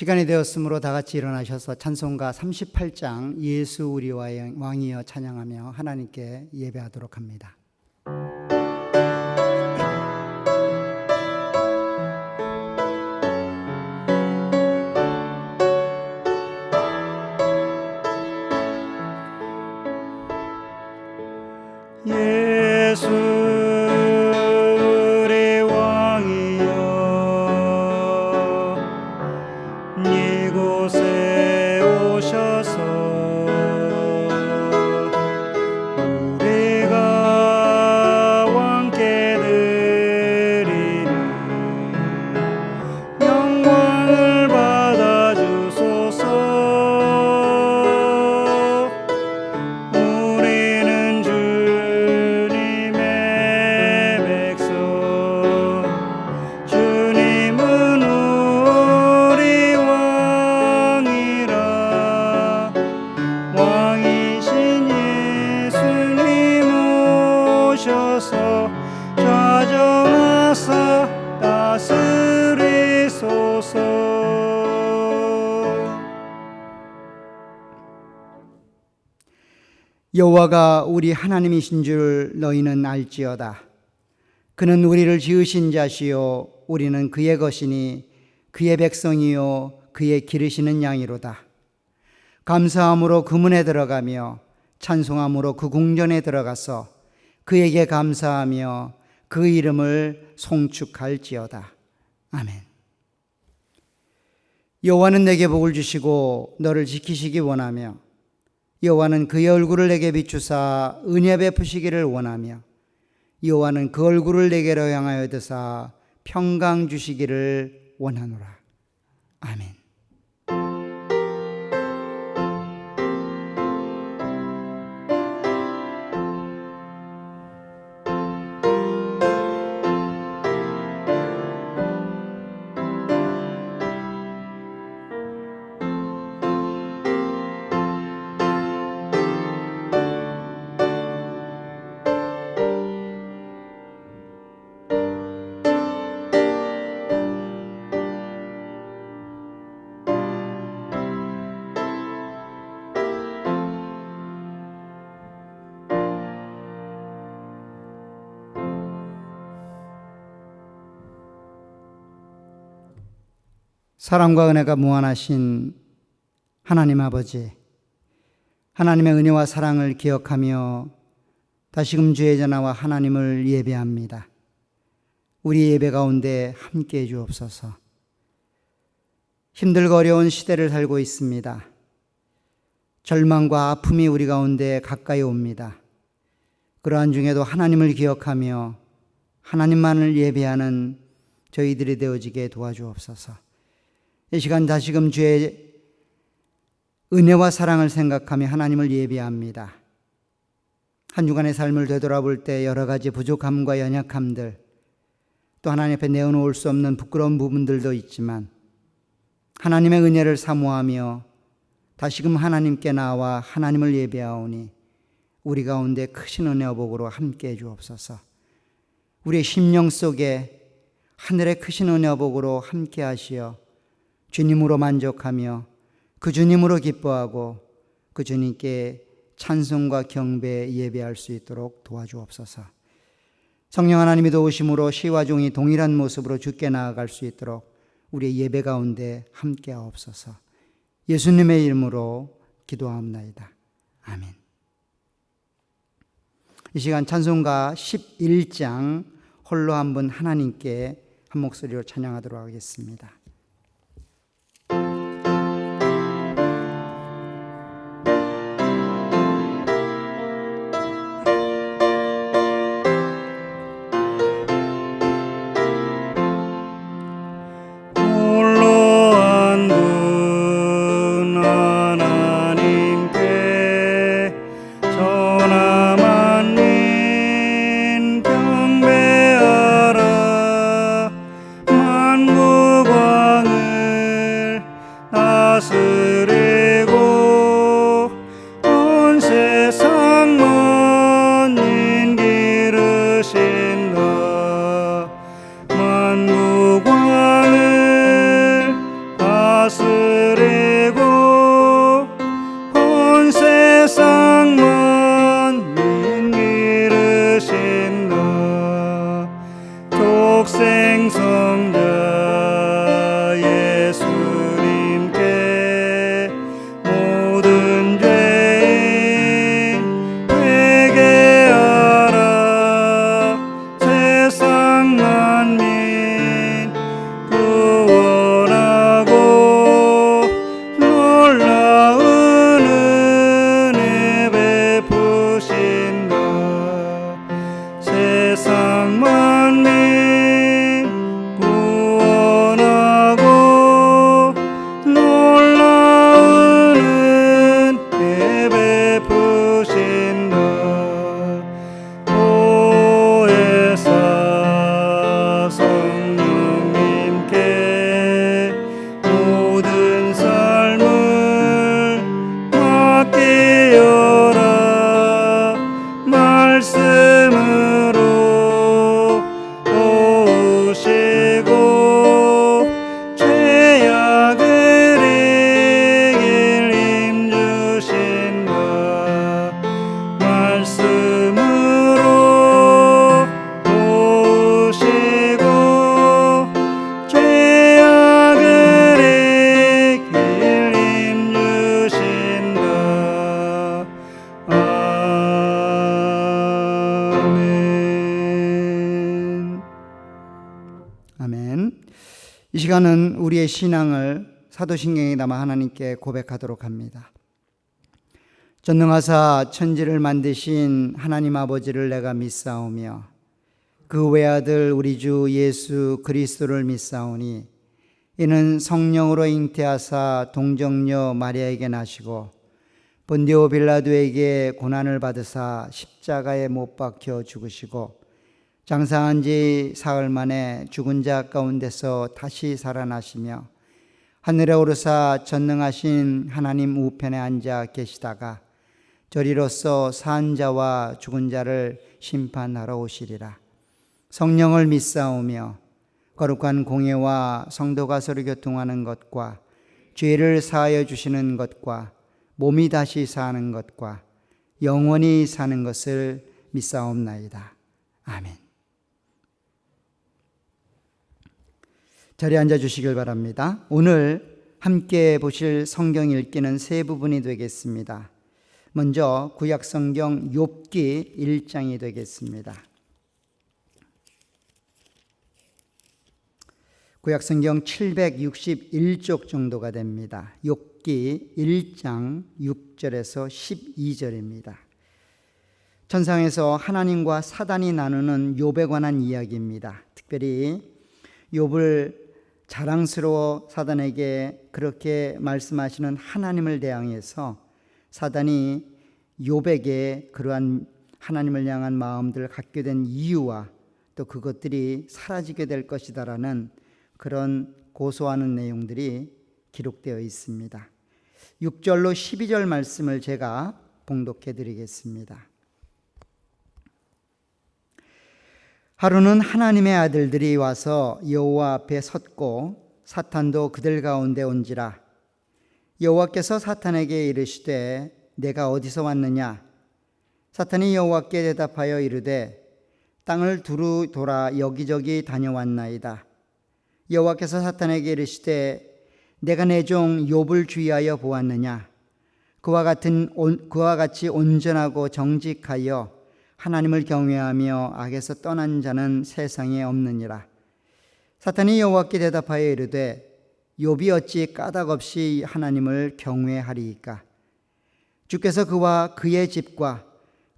시간이 되었으므로 다 같이 일어나셔서 찬송가 38장 예수 우리 왕이여 찬양하며 하나님께 예배하도록 합니다. 예수 여호와가 우리 하나님이신 줄 너희는 알지어다. 그는 우리를 지으신 자시요 우리는 그의 것이니 그의 백성이요 그의 기르시는 양이로다. 감사함으로 그 문에 들어가며 찬송함으로 그 궁전에 들어가서 그에게 감사하며 그 이름을 송축할지어다. 아멘. 여호와는 내게 복을 주시고 너를 지키시기 원하며 여호와는 그의 얼굴을 내게 비추사 은혜 베푸시기를 원하며 여호와는 그 얼굴을 내게로 향하여 드사 평강 주시기를 원하노라. 아멘. 사랑과 은혜가 무한하신 하나님 아버지, 하나님의 은혜와 사랑을 기억하며 다시금 주의 전화와 하나님을 예배합니다. 우리 예배 가운데 함께해 주옵소서. 힘들고 어려운 시대를 살고 있습니다. 절망과 아픔이 우리 가운데 가까이 옵니다. 그러한 중에도 하나님을 기억하며 하나님만을 예배하는 저희들이 되어지게 도와주옵소서. 이 시간 다시금 주의 은혜와 사랑을 생각하며 하나님을 예배합니다. 한 주간의 삶을 되돌아볼 때 여러 가지 부족함과 연약함들, 또 하나님 앞에 내어놓을 수 없는 부끄러운 부분들도 있지만 하나님의 은혜를 사모하며 다시금 하나님께 나와 하나님을 예배하오니 우리 가운데 크신 은혜와 복으로 함께해 주옵소서. 우리의 심령 속에 하늘의 크신 은혜와 복으로 함께 하시어 주님으로 만족하며 그 주님으로 기뻐하고 그 주님께 찬송과 경배 예배할 수 있도록 도와주옵소서. 성령 하나님이 도우심으로 시와 종이 동일한 모습으로 주께 나아갈 수 있도록 우리의 예배 가운데 함께하옵소서. 예수님의 이름으로 기도하옵나이다. 아멘. 이 시간 찬송가 11장 홀로 한 분 하나님께 한 목소리로 찬양하도록 하겠습니다. 이 시간은 우리의 신앙을 사도신경에 담아 하나님께 고백하도록 합니다. 전능하사 천지를 만드신 하나님 아버지를 내가 믿사오며 그 외아들 우리 주 예수 그리스도를 믿사오니 이는 성령으로 잉태하사 동정녀 마리아에게 나시고 본디오 빌라도에게 고난을 받으사 십자가에 못 박혀 죽으시고 장사한 지 사흘 만에 죽은 자 가운데서 다시 살아나시며 하늘에 오르사 전능하신 하나님 우편에 앉아 계시다가 저리로서 산 자와 죽은 자를 심판하러 오시리라. 성령을 믿사오며 거룩한 공예와 성도가 서로 교통하는 것과 죄를 사하여 주시는 것과 몸이 다시 사는 것과 영원히 사는 것을 믿사옵나이다. 아멘. 자리에 앉아 주시길 바랍니다. 오늘 함께 보실 성경 읽기는 세 부분이 되겠습니다. 먼저 구약성경 욥기 1장이 되겠습니다. 구약성경 761쪽 정도가 됩니다. 욥기 1장 6절에서 12절입니다. 천상에서 하나님과 사단이 나누는 욥에 관한 이야기입니다. 특별히 욥을 자랑스러워 사단에게 그렇게 말씀하시는 하나님을 대항해서 사단이 욥에게 그러한 하나님을 향한 마음들을 갖게 된 이유와 또 그것들이 사라지게 될 것이다라는 그런 고소하는 내용들이 기록되어 있습니다. 6절로 12절 말씀을 제가 봉독해 드리겠습니다. 하루는 하나님의 아들들이 와서 여호와 앞에 섰고 사탄도 그들 가운데 온지라. 여호와께서 사탄에게 이르시되 내가 어디서 왔느냐? 사탄이 여호와께 대답하여 이르되 땅을 두루 돌아 여기저기 다녀왔나이다. 여호와께서 사탄에게 이르시되 내가 내 종 욥을 주의하여 보았느냐? 그와 같이 온전하고 정직하여 하나님을 경외하며 악에서 떠난 자는 세상에 없느니라. 사탄이 여호와께 대답하여 이르되 욥이 어찌 까닭없이 하나님을 경외하리이까? 주께서 그와 그의 집과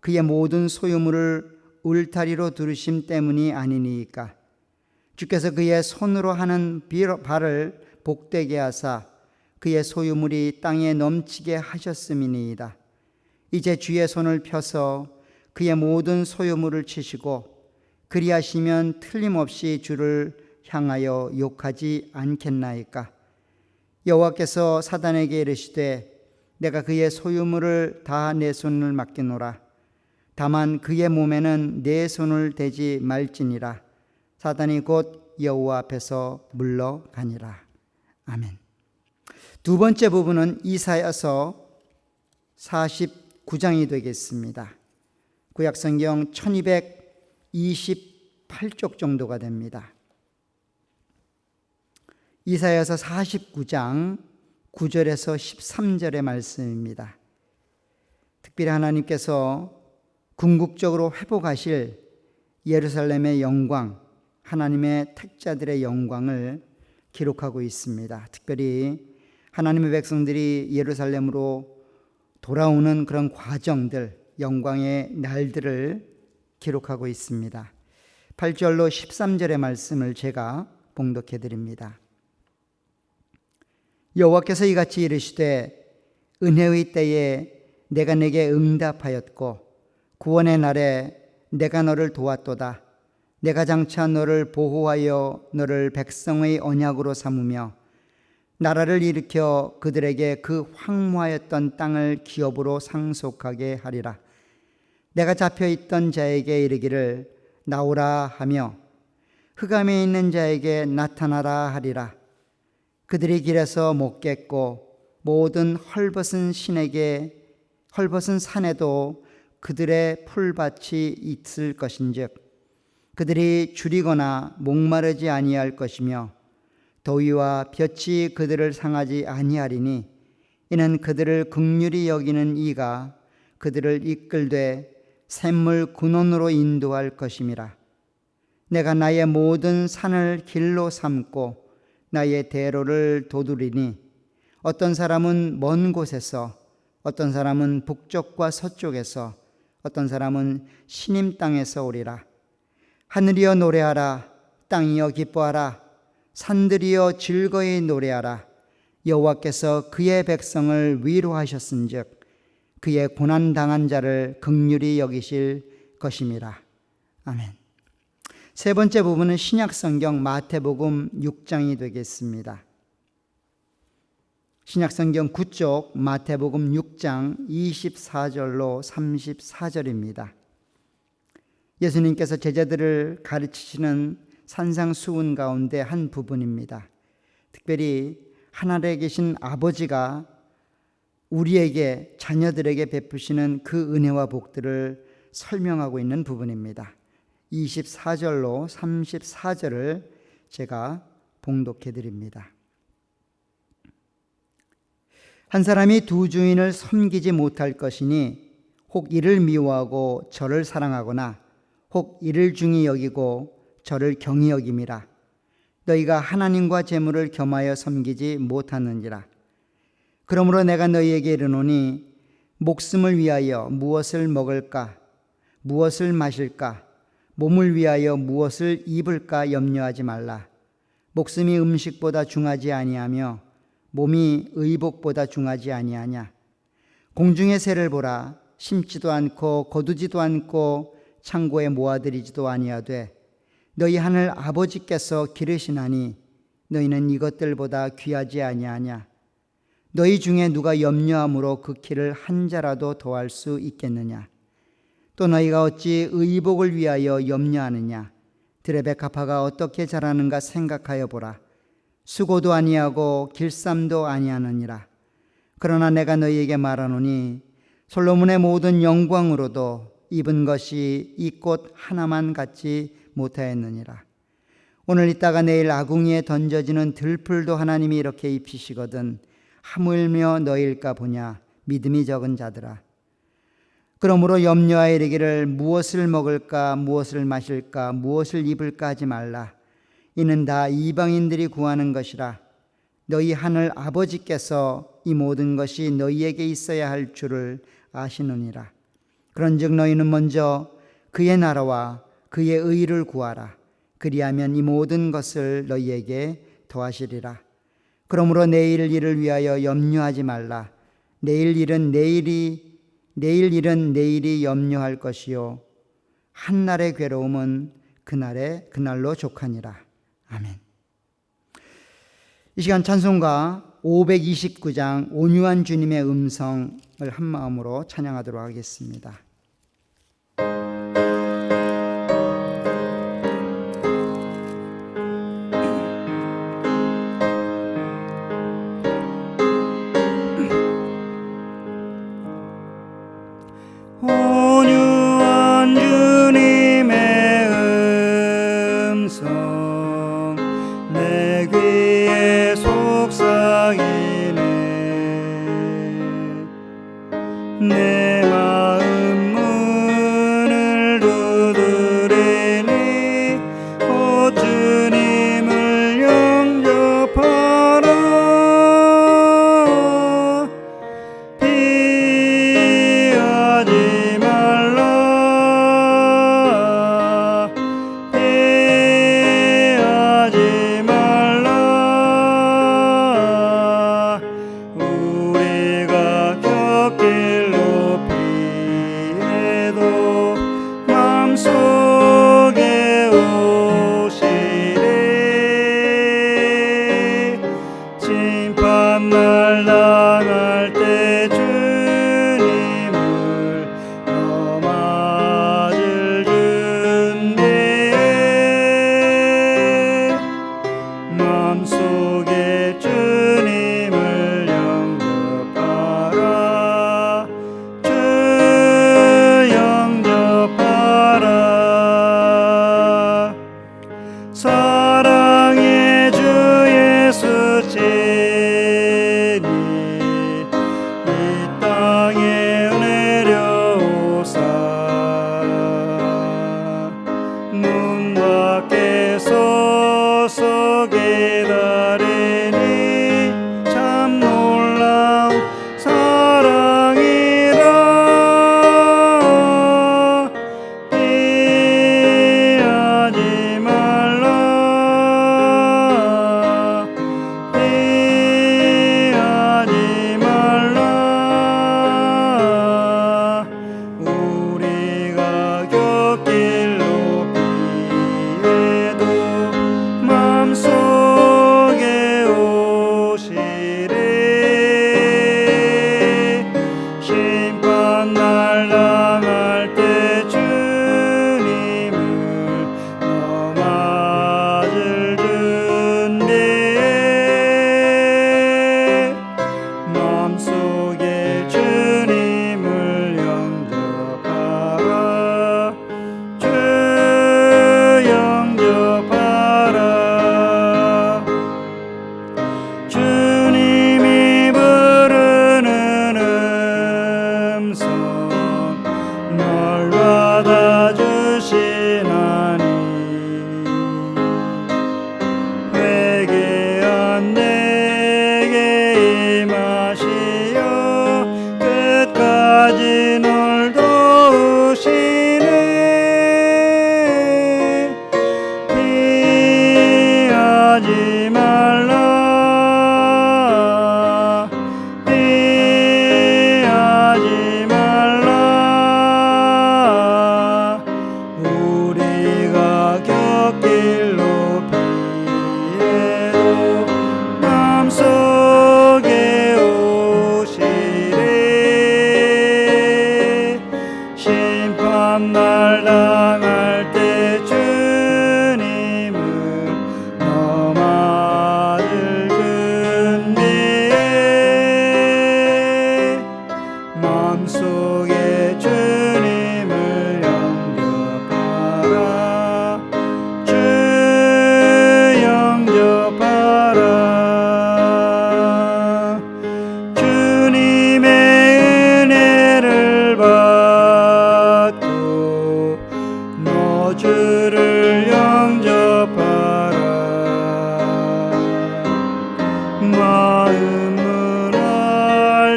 그의 모든 소유물을 울타리로 두르심 때문이 아니니이까? 주께서 그의 손으로 하는 발을 복되게 하사 그의 소유물이 땅에 넘치게 하셨음이니이다. 이제 주의 손을 펴서 그의 모든 소유물을 치시고 그리하시면 틀림없이 주를 향하여 욕하지 않겠나이까? 여호와께서 사단에게 이르시되 내가 그의 소유물을 다 내 손을 맡기노라. 다만 그의 몸에는 내 손을 대지 말지니라. 사단이 곧 여호와 앞에서 물러가니라. 아멘. 두 번째 부분은 이사야서 49장이 되겠습니다. 구약성경 1228쪽 정도가 됩니다. 이사야서 49장 9절에서 13절의 말씀입니다. 특별히 하나님께서 궁극적으로 회복하실 예루살렘의 영광, 하나님의 택자들의 영광을 기록하고 있습니다. 특별히 하나님의 백성들이 예루살렘으로 돌아오는 그런 과정들, 영광의 날들을 기록하고 있습니다. 8절로 13절의 말씀을 제가 봉독해 드립니다. 여호와께서 이같이 이르시되 은혜의 때에 내가 내게 응답하였고 구원의 날에 내가 너를 도왔도다. 내가 장차 너를 보호하여 너를 백성의 언약으로 삼으며 나라를 일으켜 그들에게 그 황무하였던 땅을 기업으로 상속하게 하리라. 내가 잡혀있던 자에게 이르기를 나오라 하며 흑암에 있는 자에게 나타나라 하리라. 그들이 길에서 못 겠고 모든 헐벗은 산에도 그들의 풀밭이 있을 것인즉 그들이 줄이거나 목마르지 아니할 것이며 더위와 볕이 그들을 상하지 아니하리니 이는 그들을 긍휼히 여기는 이가 그들을 이끌되 샘물 근원으로 인도할 것임이라. 내가 나의 모든 산을 길로 삼고 나의 대로를 도두리니 어떤 사람은 먼 곳에서 어떤 사람은 북쪽과 서쪽에서 어떤 사람은 시님 땅에서 오리라. 하늘이여 노래하라. 땅이여 기뻐하라. 산들이여 즐거이 노래하라. 여호와께서 그의 백성을 위로하셨은즉 그의 고난당한 자를 긍휼히 여기실 것임이라. 아멘. 세 번째 부분은 신약성경 마태복음 6장이 되겠습니다. 신약성경 9쪽 마태복음 6장 24절로 34절입니다. 예수님께서 제자들을 가르치시는 산상수훈 가운데 한 부분입니다. 특별히 하늘에 계신 아버지가 우리에게 자녀들에게 베푸시는 그 은혜와 복들을 설명하고 있는 부분입니다. 24절로 34절을 제가 봉독해 드립니다. 한 사람이 두 주인을 섬기지 못할 것이니 혹 이를 미워하고 저를 사랑하거나 혹 이를 중히 여기고 저를 경히 여김이라. 너희가 하나님과 재물을 겸하여 섬기지 못하는지라. 그러므로 내가 너희에게 이르노니 목숨을 위하여 무엇을 먹을까 무엇을 마실까 몸을 위하여 무엇을 입을까 염려하지 말라. 목숨이 음식보다 중하지 아니하며 몸이 의복보다 중하지 아니하냐. 공중의 새를 보라. 심지도 않고 거두지도 않고 창고에 모아들이지도 아니하되 너희 하늘 아버지께서 기르시나니 너희는 이것들보다 귀하지 아니하냐. 너희 중에 누가 염려함으로 그 키를 한 자라도 더할 수 있겠느냐. 또 너희가 어찌 의복을 위하여 염려하느냐. 들의 백합화가 어떻게 자라는가 생각하여 보라. 수고도 아니하고 길쌈도 아니하느니라. 그러나 내가 너희에게 말하노니 솔로몬의 모든 영광으로도 입은 것이 이 꽃 하나만 갖지 못하였느니라. 오늘 있다가 내일 아궁이에 던져지는 들풀도 하나님이 이렇게 입히시거든 하물며 너희일까 보냐. 믿음이 적은 자들아. 그러므로 염려하여 이르기를 무엇을 먹을까 무엇을 마실까 무엇을 입을까 하지 말라. 이는 다 이방인들이 구하는 것이라. 너희 하늘 아버지께서 이 모든 것이 너희에게 있어야 할 줄을 아시느니라. 그런즉 너희는 먼저 그의 나라와 그의 의를 구하라. 그리하면 이 모든 것을 너희에게 더하시리라. 그러므로 내일 일을 위하여 염려하지 말라. 내일 일은 내일이 염려할 것이요 한날의 괴로움은 그날로 족하니라. 아멘. 이 시간 찬송가 529장 온유한 주님의 음성을 한 마음으로 찬양하도록 하겠습니다. 온유한 주님의 음성 내 귀에 속삭이네. 내 마음 문을 두드리니 곧 주님을 영접하라. 피하지 말라. 피하지 말라. 우리가 곁길로 피해도 맘속에 오시리. 심판날 당할 때 주님을 맞을 준비해. 마음속에 주님을 영접하라. 주 영접하라. 사랑의 주 예수 친히 이 땅에 내려오사 문 밖에 서서 기다리니 참 놀라운 사랑이라. 피하지 말라. 피하지 말라. 우리가 곁길로 피해도 맘속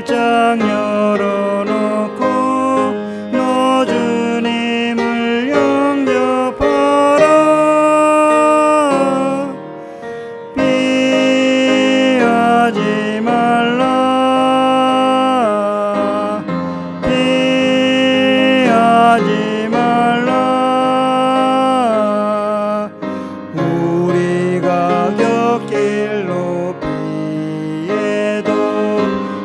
활짝 열어놓고 너 주님을 영접하라. 피하지 말라. 피하지 말라. 우리가 겪길 높이에도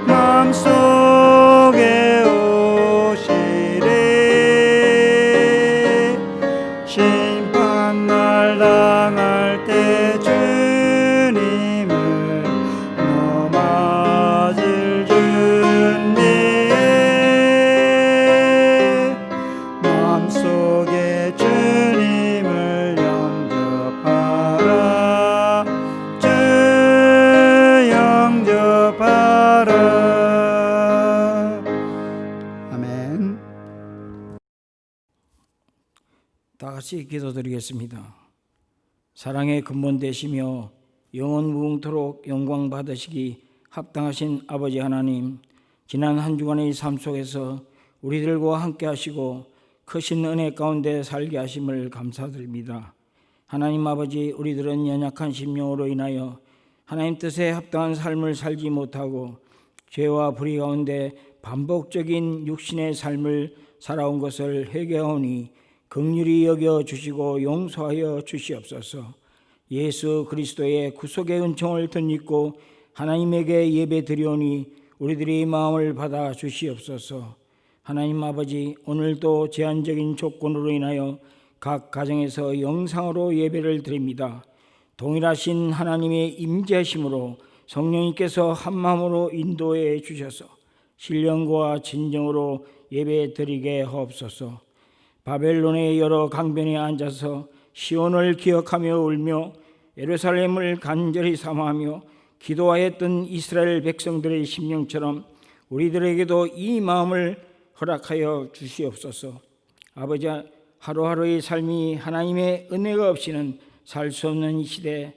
맘속에 오시리. 심판날 당할 때 주님을 너 맞을 준비해. 마음속에 주님을 영접하라. 주 영접하라. 아멘. 다 같이 기도드리겠습니다. 사랑의 근본 되시며 영원 무궁토록 영광 받으시기 합당하신 아버지 하나님, 지난 한 주간의 삶 속에서 우리들과 함께 하시고 크신 은혜 가운데 살게 하심을 감사드립니다. 하나님 아버지, 우리들은 연약한 심령으로 인하여 하나님 뜻에 합당한 삶을 살지 못하고 죄와 불의 가운데 반복적인 육신의 삶을 살아온 것을 회개하오니 긍휼히 여겨 주시고 용서하여 주시옵소서. 예수 그리스도의 구속의 은총을 덧입고 하나님에게 예배 드리오니 우리들의 마음을 받아 주시옵소서. 하나님 아버지, 오늘도 제한적인 조건으로 인하여 각 가정에서 영상으로 예배를 드립니다. 동일하신 하나님의 임재하심으로 성령님께서 한마음으로 인도해 주셔서 신령과 진정으로 예배 드리게 하옵소서. 바벨론의 여러 강변에 앉아서 시온을 기억하며 울며 예루살렘을 간절히 사모하며 기도하였던 이스라엘 백성들의 심령처럼 우리들에게도 이 마음을 허락하여 주시옵소서. 아버지, 하루하루의 삶이 하나님의 은혜가 없이는 살 수 없는 이 시대,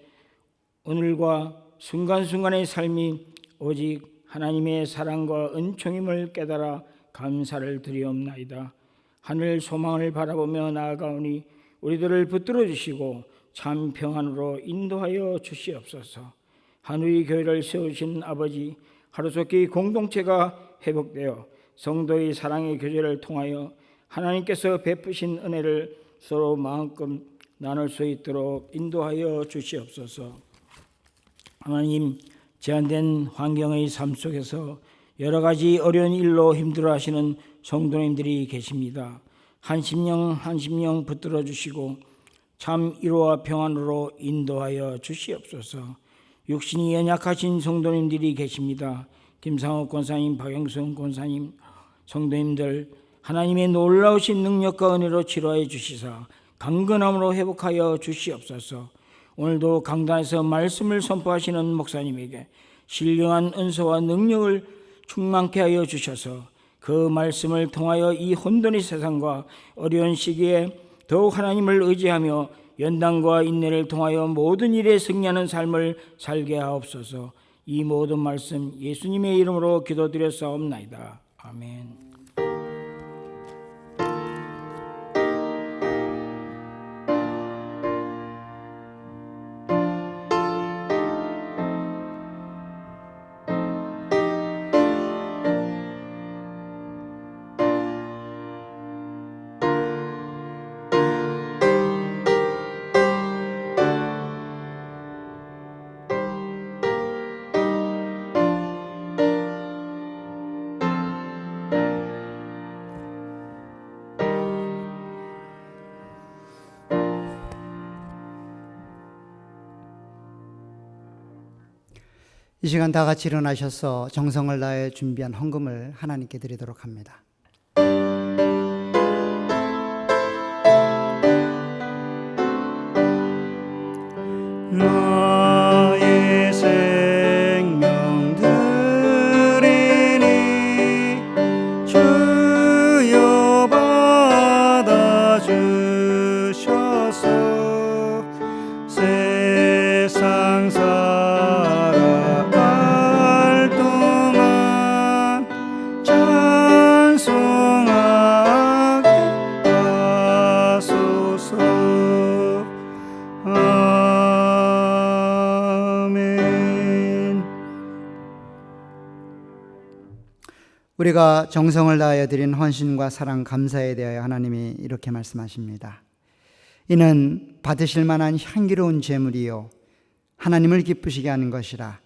오늘과 순간순간의 삶이 오직 하나님의 사랑과 은총임을 깨달아 감사를 드리옵나이다. 하늘 소망을 바라보며 나아가오니 우리들을 붙들어 주시고 참 평안으로 인도하여 주시옵소서. 하늘의 교회를 세우신 아버지, 하루속히 공동체가 회복되어 성도의 사랑의 교제를 통하여 하나님께서 베푸신 은혜를 서로 마음껏 나눌 수 있도록 인도하여 주시옵소서. 하나님, 제한된 환경의 삶 속에서 여러 가지 어려운 일로 힘들어하시는 성도님들이 계십니다. 한 심령 붙들어 주시고 참 위로와 평안으로 인도하여 주시옵소서. 육신이 연약하신 성도님들이 계십니다. 김상욱 권사님, 박영선 권사님, 성도님들 하나님의 놀라우신 능력과 은혜로 치료하여 주시사 강건함으로 회복하여 주시옵소서. 오늘도 강단에서 말씀을 선포하시는 목사님에게 신령한 은사와 능력을 충만케 하여 주셔서 그 말씀을 통하여 이 혼돈의 세상과 어려운 시기에 더욱 하나님을 의지하며 연단과 인내를 통하여 모든 일에 승리하는 삶을 살게 하옵소서. 이 모든 말씀 예수님의 이름으로 기도드렸사옵나이다. 아멘. 이 시간 다 같이 일어나셔서 정성을 다해 준비한 헌금을 하나님께 드리도록 합니다. 나의 생명 드리니 주여 받아주셔서 세상 살아갈 동안 우리가 정성을 다하여 드린 헌신과 사랑 감사에 대하여 하나님이 이렇게 말씀하십니다. 이는 받으실 만한 향기로운 제물이요 하나님을 기쁘시게 하는 것이라.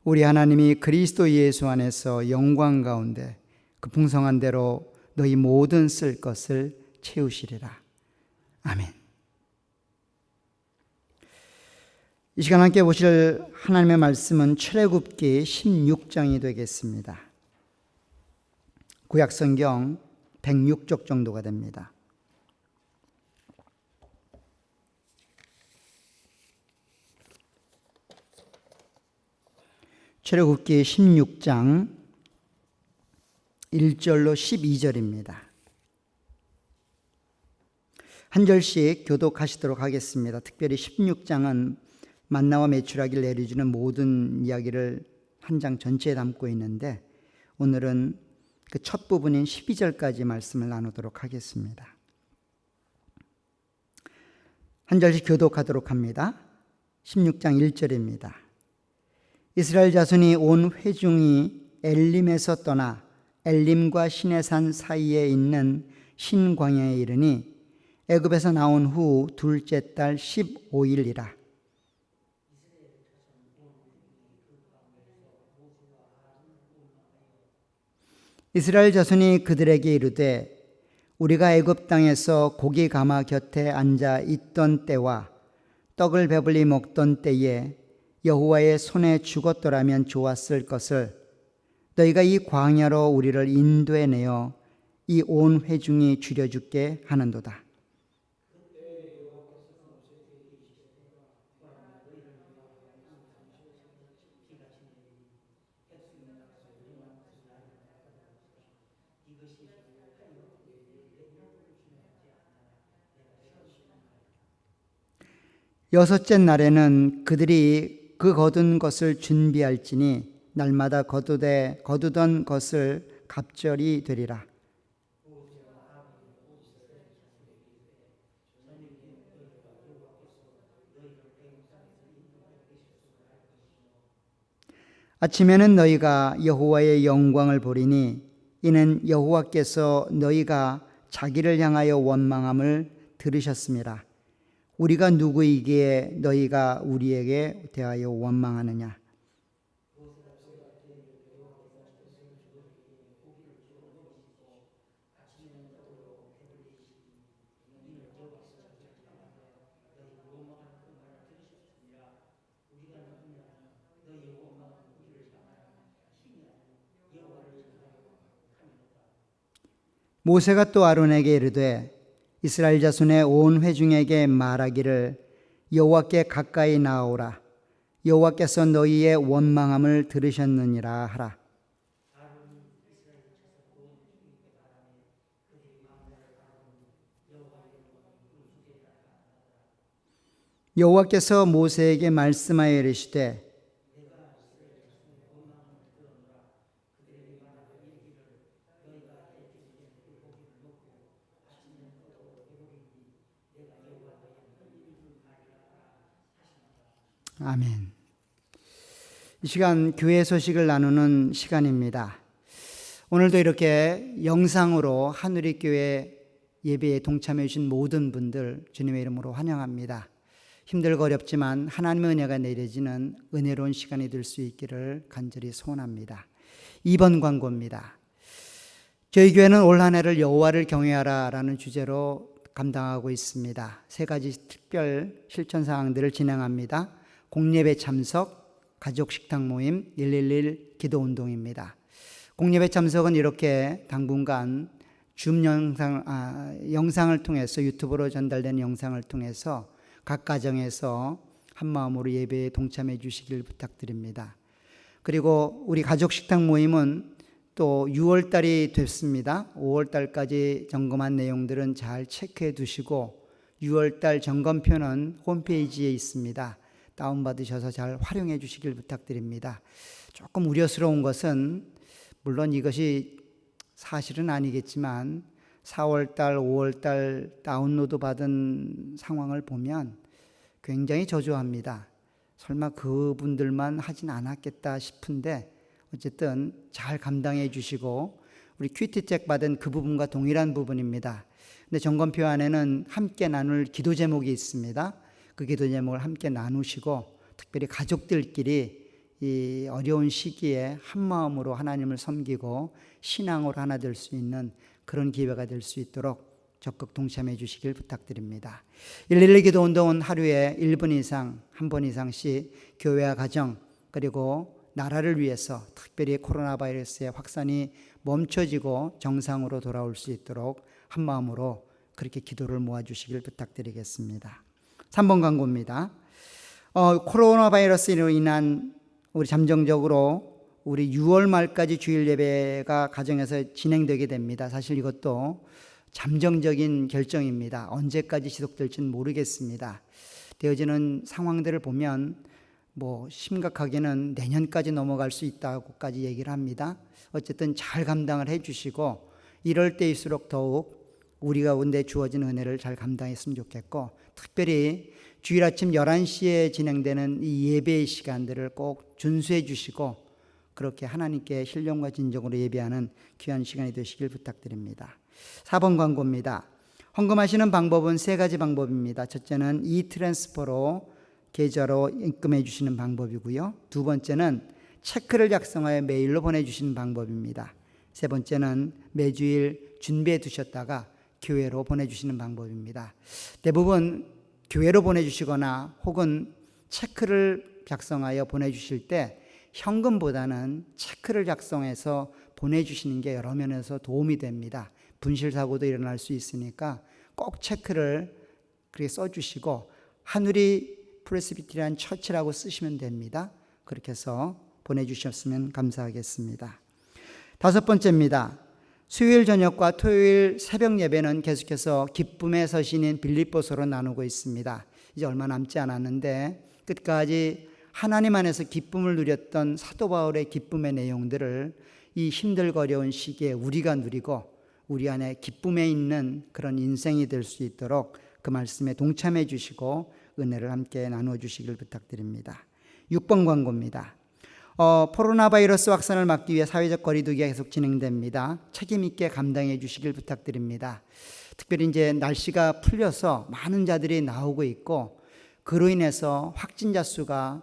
우리 하나님이 그리스도 예수 안에서 영광 가운데 그 풍성한 대로 너희 모든 쓸 것을 채우시리라. 아멘. 이 시간 함께 보실 하나님의 말씀은 출애굽기 16장이 되겠습니다. 구약성경 106쪽 정도가 됩니다. 출애굽기 16장 1절로 12절입니다. 한 절씩 교독하시도록 하겠습니다. 특별히 16장은 만나와 메추라기를 내려주는 모든 이야기를 한 장 전체에 담고 있는데 오늘은 그 첫 부분인 12절까지 말씀을 나누도록 하겠습니다. 한 절씩 교독하도록 합니다. 16장 1절입니다. 이스라엘 자손이 온 회중이 엘림에서 떠나 엘림과 시내산 사이에 있는 신광야에 이르니 애굽에서 나온 후 둘째 달 15일이라. 이스라엘 자손이 그들에게 이르되 우리가 애굽 땅에서 고기 가마 곁에 앉아 있던 때와 떡을 배불리 먹던 때에 여호와의 손에 죽었더라면 좋았을 것을 너희가 이 광야로 우리를 인도해내어 이 온 회중이 줄여죽게 하는도다. 여섯째 날에는 그들이 그 거둔 것을 준비할지니 날마다 거두던 것을 갑절이 되리라. 아침에는 너희가 여호와의 영광을 보리니 이는 여호와께서 너희가 자기를 향하여 원망함을 들으셨음이라. 우리가 누구이기에 너희가 우리에게 대하여 원망하느냐. 모세가 또 아론에게 이르되 이스라엘 자손의 온 회중에게 말하기를 여호와께 가까이 나아오라. 여호와께서 너희의 원망함을 들으셨느니라 하라. 여호와께서 모세에게 말씀하여 이르시되 아멘. 이 시간 교회 소식을 나누는 시간입니다. 오늘도 이렇게 영상으로 하누리교회 예배에 동참해 주신 모든 분들 주님의 이름으로 환영합니다. 힘들고 어렵지만 하나님의 은혜가 내려지는 은혜로운 시간이 될 수 있기를 간절히 소원합니다. 2번 광고입니다. 저희 교회는 올 한 해를 여호와를 경외하라 라는 주제로 감당하고 있습니다. 3가지 특별 실천 사항들을 진행합니다. 공예배 참석, 가족 식탁 모임, 111 기도운동입니다. 공예배 참석은 이렇게 당분간 줌 영상을 통해서 유튜브로 전달되는 영상을 통해서 각 가정에서 한마음으로 예배에 동참해 주시길 부탁드립니다. 그리고 우리 가족 식탁 모임은 또 6월달이 됐습니다. 5월달까지 점검한 내용들은 잘 체크해 두시고 6월달 점검표는 홈페이지에 있습니다. 다운받으셔서 잘 활용해 주시길 부탁드립니다. 조금 우려스러운 것은 물론 이것이 사실은 아니겠지만 4월달, 5월달 다운로드 받은 상황을 보면 굉장히 저조합니다. 설마 그분들만 하진 않았겠다 싶은데 어쨌든 잘 감당해 주시고 우리 큐티책 받은 그 부분과 동일한 부분입니다. 근데 점검표 안에는 함께 나눌 기도 제목이 있습니다. 그 기도 제목을 함께 나누시고 특별히 가족들끼리 이 어려운 시기에 한 마음으로 하나님을 섬기고 신앙으로 하나 될 수 있는 그런 기회가 될 수 있도록 적극 동참해 주시길 부탁드립니다. 112 기도 운동은 하루에 1분 이상, 한 번 이상씩 교회와 가정 그리고 나라를 위해서 특별히 코로나 바이러스의 확산이 멈춰지고 정상으로 돌아올 수 있도록 한 마음으로 그렇게 기도를 모아주시길 부탁드리겠습니다. 3번 광고입니다. 코로나 바이러스로 인한 우리 잠정적으로 우리 6월 말까지 주일 예배가 가정에서 진행되게 됩니다. 사실 이것도 잠정적인 결정입니다. 언제까지 지속될지는 모르겠습니다. 되어지는 상황들을 보면 심각하게는 내년까지 넘어갈 수 있다고까지 얘기를 합니다. 어쨌든 잘 감당을 해 주시고 이럴 때일수록 더욱 우리 가운데 주어진 은혜를 잘 감당했으면 좋겠고 특별히 주일 아침 11시에 진행되는 이 예배의 시간들을 꼭 준수해 주시고 그렇게 하나님께 신령과 진정으로 예배하는 귀한 시간이 되시길 부탁드립니다. 4번 광고입니다. 헌금하시는 방법은 3가지 방법입니다. 첫째는 이트랜스퍼로 계좌로 입금해 주시는 방법이고요. 두 번째는 체크를 작성하여 메일로 보내주시는 방법입니다. 세 번째는 매주일 준비해 두셨다가 교회로 보내주시는 방법입니다. 대부분 교회로 보내주시거나 혹은 체크를 작성하여 보내주실 때 현금보다는 체크를 작성해서 보내주시는 게 여러 면에서 도움이 됩니다. 분실사고도 일어날 수 있으니까 꼭 체크를 그렇게 써주시고 하누리 프레스비테리안 처치라고 쓰시면 됩니다. 그렇게 해서 보내주셨으면 감사하겠습니다. 5번째입니다. 수요일 저녁과 토요일 새벽 예배는 계속해서 기쁨의 서신인 빌립보서로 나누고 있습니다. 이제 얼마 남지 않았는데 끝까지 하나님 안에서 기쁨을 누렸던 사도 바울의 기쁨의 내용들을 이 힘들고 어려운 시기에 우리가 누리고 우리 안에 기쁨에 있는 그런 인생이 될 수 있도록 그 말씀에 동참해 주시고 은혜를 함께 나누어 주시길 부탁드립니다. 6번 광고입니다. 코로나 바이러스 확산을 막기 위해 사회적 거리두기가 계속 진행됩니다. 책임 있게 감당해 주시길 부탁드립니다. 특별히 이제 날씨가 풀려서 많은 자들이 나오고 있고 그로 인해서 확진자 수가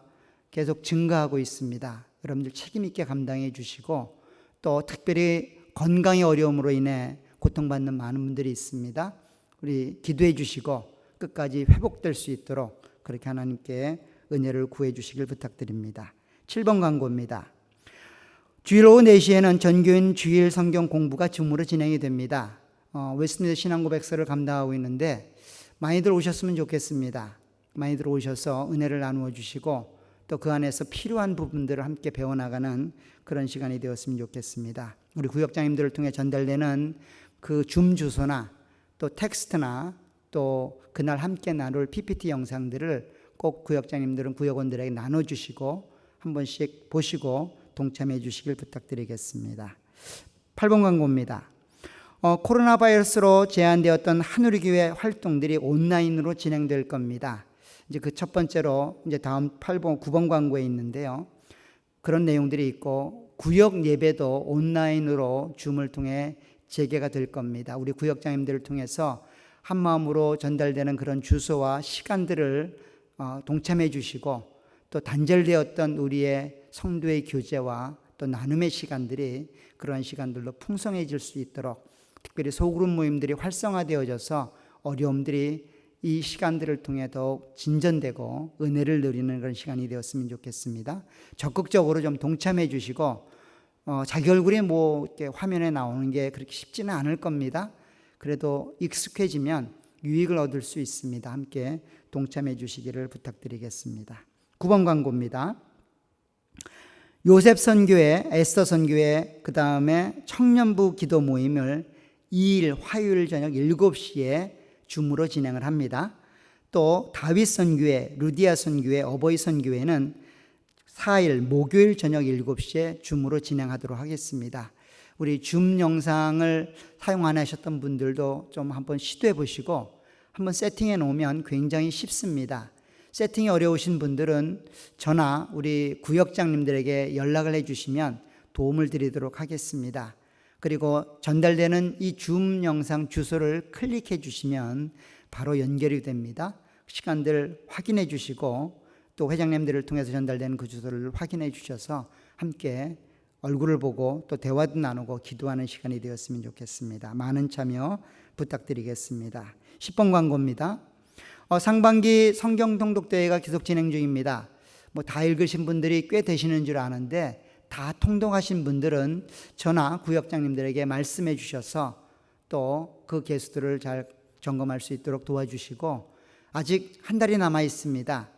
계속 증가하고 있습니다. 여러분들 책임 있게 감당해 주시고 또 특별히 건강의 어려움으로 인해 고통받는 많은 분들이 있습니다. 우리 기도해 주시고 끝까지 회복될 수 있도록 그렇게 하나님께 은혜를 구해 주시길 부탁드립니다. 7번 광고입니다. 주일 오후 4시에는 전교인 주일 성경 공부가 줌으로 진행이 됩니다. 웨스트민스터 신앙고백서를 감당하고 있는데 많이들 오셨으면 좋겠습니다. 많이들 오셔서 은혜를 나누어 주시고 또 그 안에서 필요한 부분들을 함께 배워나가는 그런 시간이 되었으면 좋겠습니다. 우리 구역장님들을 통해 전달되는 그 줌 주소나 또 텍스트나 또 그날 함께 나눌 PPT 영상들을 꼭 구역장님들은 구역원들에게 나눠주시고 한 번씩 보시고 동참해 주시길 부탁드리겠습니다. 8번 광고입니다. 코로나 바이러스로 제한되었던 하누리교회 활동들이 온라인으로 진행될 겁니다. 이제 그 첫 번째로 이제 다음 8번, 9번 광고에 있는데요. 그런 내용들이 있고 구역 예배도 온라인으로 줌을 통해 재개가 될 겁니다. 우리 구역장님들을 통해서 한 마음으로 전달되는 그런 주소와 시간들을 동참해 주시고 또 단절되었던 우리의 성도의 교제와 또 나눔의 시간들이 그러한 시간들로 풍성해질 수 있도록 특별히 소그룹 모임들이 활성화되어져서 어려움들이 이 시간들을 통해 더욱 진전되고 은혜를 누리는 그런 시간이 되었으면 좋겠습니다. 적극적으로 좀 동참해 주시고 자기 얼굴이 이렇게 화면에 나오는 게 그렇게 쉽지는 않을 겁니다. 그래도 익숙해지면 유익을 얻을 수 있습니다. 함께 동참해 주시기를 부탁드리겠습니다. 9번 광고입니다. 요셉 선교회, 에스더 선교회, 그 다음에 청년부 기도 모임을 2일 화요일 저녁 7시에 줌으로 진행을 합니다. 또 다윗 선교회, 루디아 선교회, 어버이 선교회는 4일 목요일 저녁 7시에 줌으로 진행하도록 하겠습니다. 우리 줌 영상을 사용 안 하셨던 분들도 좀 한번 시도해 보시고 한번 세팅해 놓으면 굉장히 쉽습니다. 세팅이 어려우신 분들은 저나 우리 구역장님들에게 연락을 해 주시면 도움을 드리도록 하겠습니다. 그리고 전달되는 이 줌 영상 주소를 클릭해 주시면 바로 연결이 됩니다. 시간들 확인해 주시고 또 회장님들을 통해서 전달되는 그 주소를 확인해 주셔서 함께 얼굴을 보고 또 대화도 나누고 기도하는 시간이 되었으면 좋겠습니다. 많은 참여 부탁드리겠습니다. 10번 광고입니다. 상반기 성경 통독대회가 계속 진행 중입니다. 다 읽으신 분들이 꽤 되시는 줄 아는데 다 통독하신 분들은 저나 구역장님들에게 말씀해 주셔서 또 그 개수들을 잘 점검할 수 있도록 도와주시고, 아직 한 달이 남아 있습니다.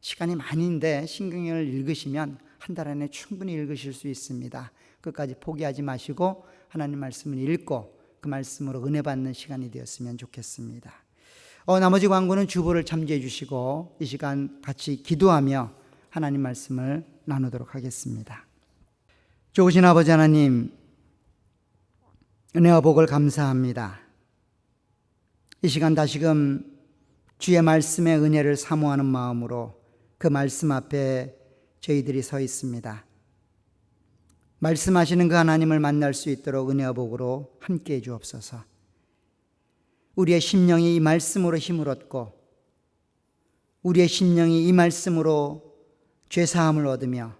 시간이 많은데 신경을 읽으시면 한 달 안에 충분히 읽으실 수 있습니다. 끝까지 포기하지 마시고 하나님 말씀을 읽고 그 말씀으로 은혜 받는 시간이 되었으면 좋겠습니다. 나머지 광고는 주보를 참조해 주시고 이 시간 같이 기도하며 하나님 말씀을 나누도록 하겠습니다. 좋으신 아버지 하나님, 은혜와 복을 감사합니다. 이 시간 다시금 주의 말씀의 은혜를 사모하는 마음으로 그 말씀 앞에 저희들이 서 있습니다. 말씀하시는 그 하나님을 만날 수 있도록 은혜와 복으로 함께해 주옵소서. 우리의 심령이 이 말씀으로 힘을 얻고 우리의 심령이 이 말씀으로 죄사함을 얻으며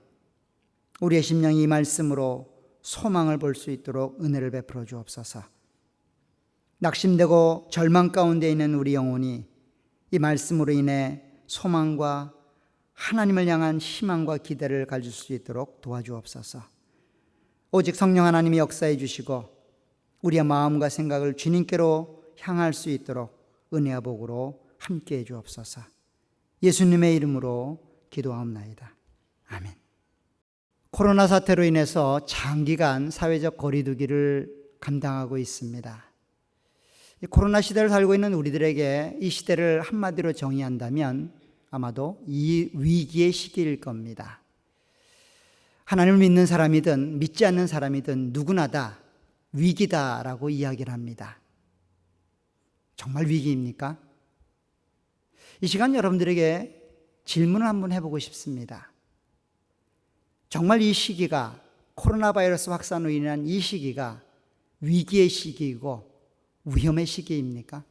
우리의 심령이 이 말씀으로 소망을 볼 수 있도록 은혜를 베풀어 주옵소서. 낙심되고 절망 가운데 있는 우리 영혼이 이 말씀으로 인해 소망과 하나님을 향한 희망과 기대를 가질 수 있도록 도와주옵소서. 오직 성령 하나님이 역사해 주시고 우리의 마음과 생각을 주님께로 향할 수 있도록 은혜와 복으로 함께해 주옵소서. 예수님의 이름으로 기도하옵나이다. 아멘. 코로나 사태로 인해서 장기간 사회적 거리두기를 감당하고 있습니다. 이 코로나 시대를 살고 있는 우리들에게 이 시대를 한마디로 정의한다면 아마도 이 위기의 시기일 겁니다. 하나님을 믿는 사람이든 믿지 않는 사람이든 누구나 다 위기다라고 이야기를 합니다. 정말 위기입니까? 이 시간 여러분들에게 질문을 한번 해보고 싶습니다. 정말 이 시기가, 코로나 바이러스 확산으로 인한 이 시기가 위기의 시기이고 위험의 시기입니까?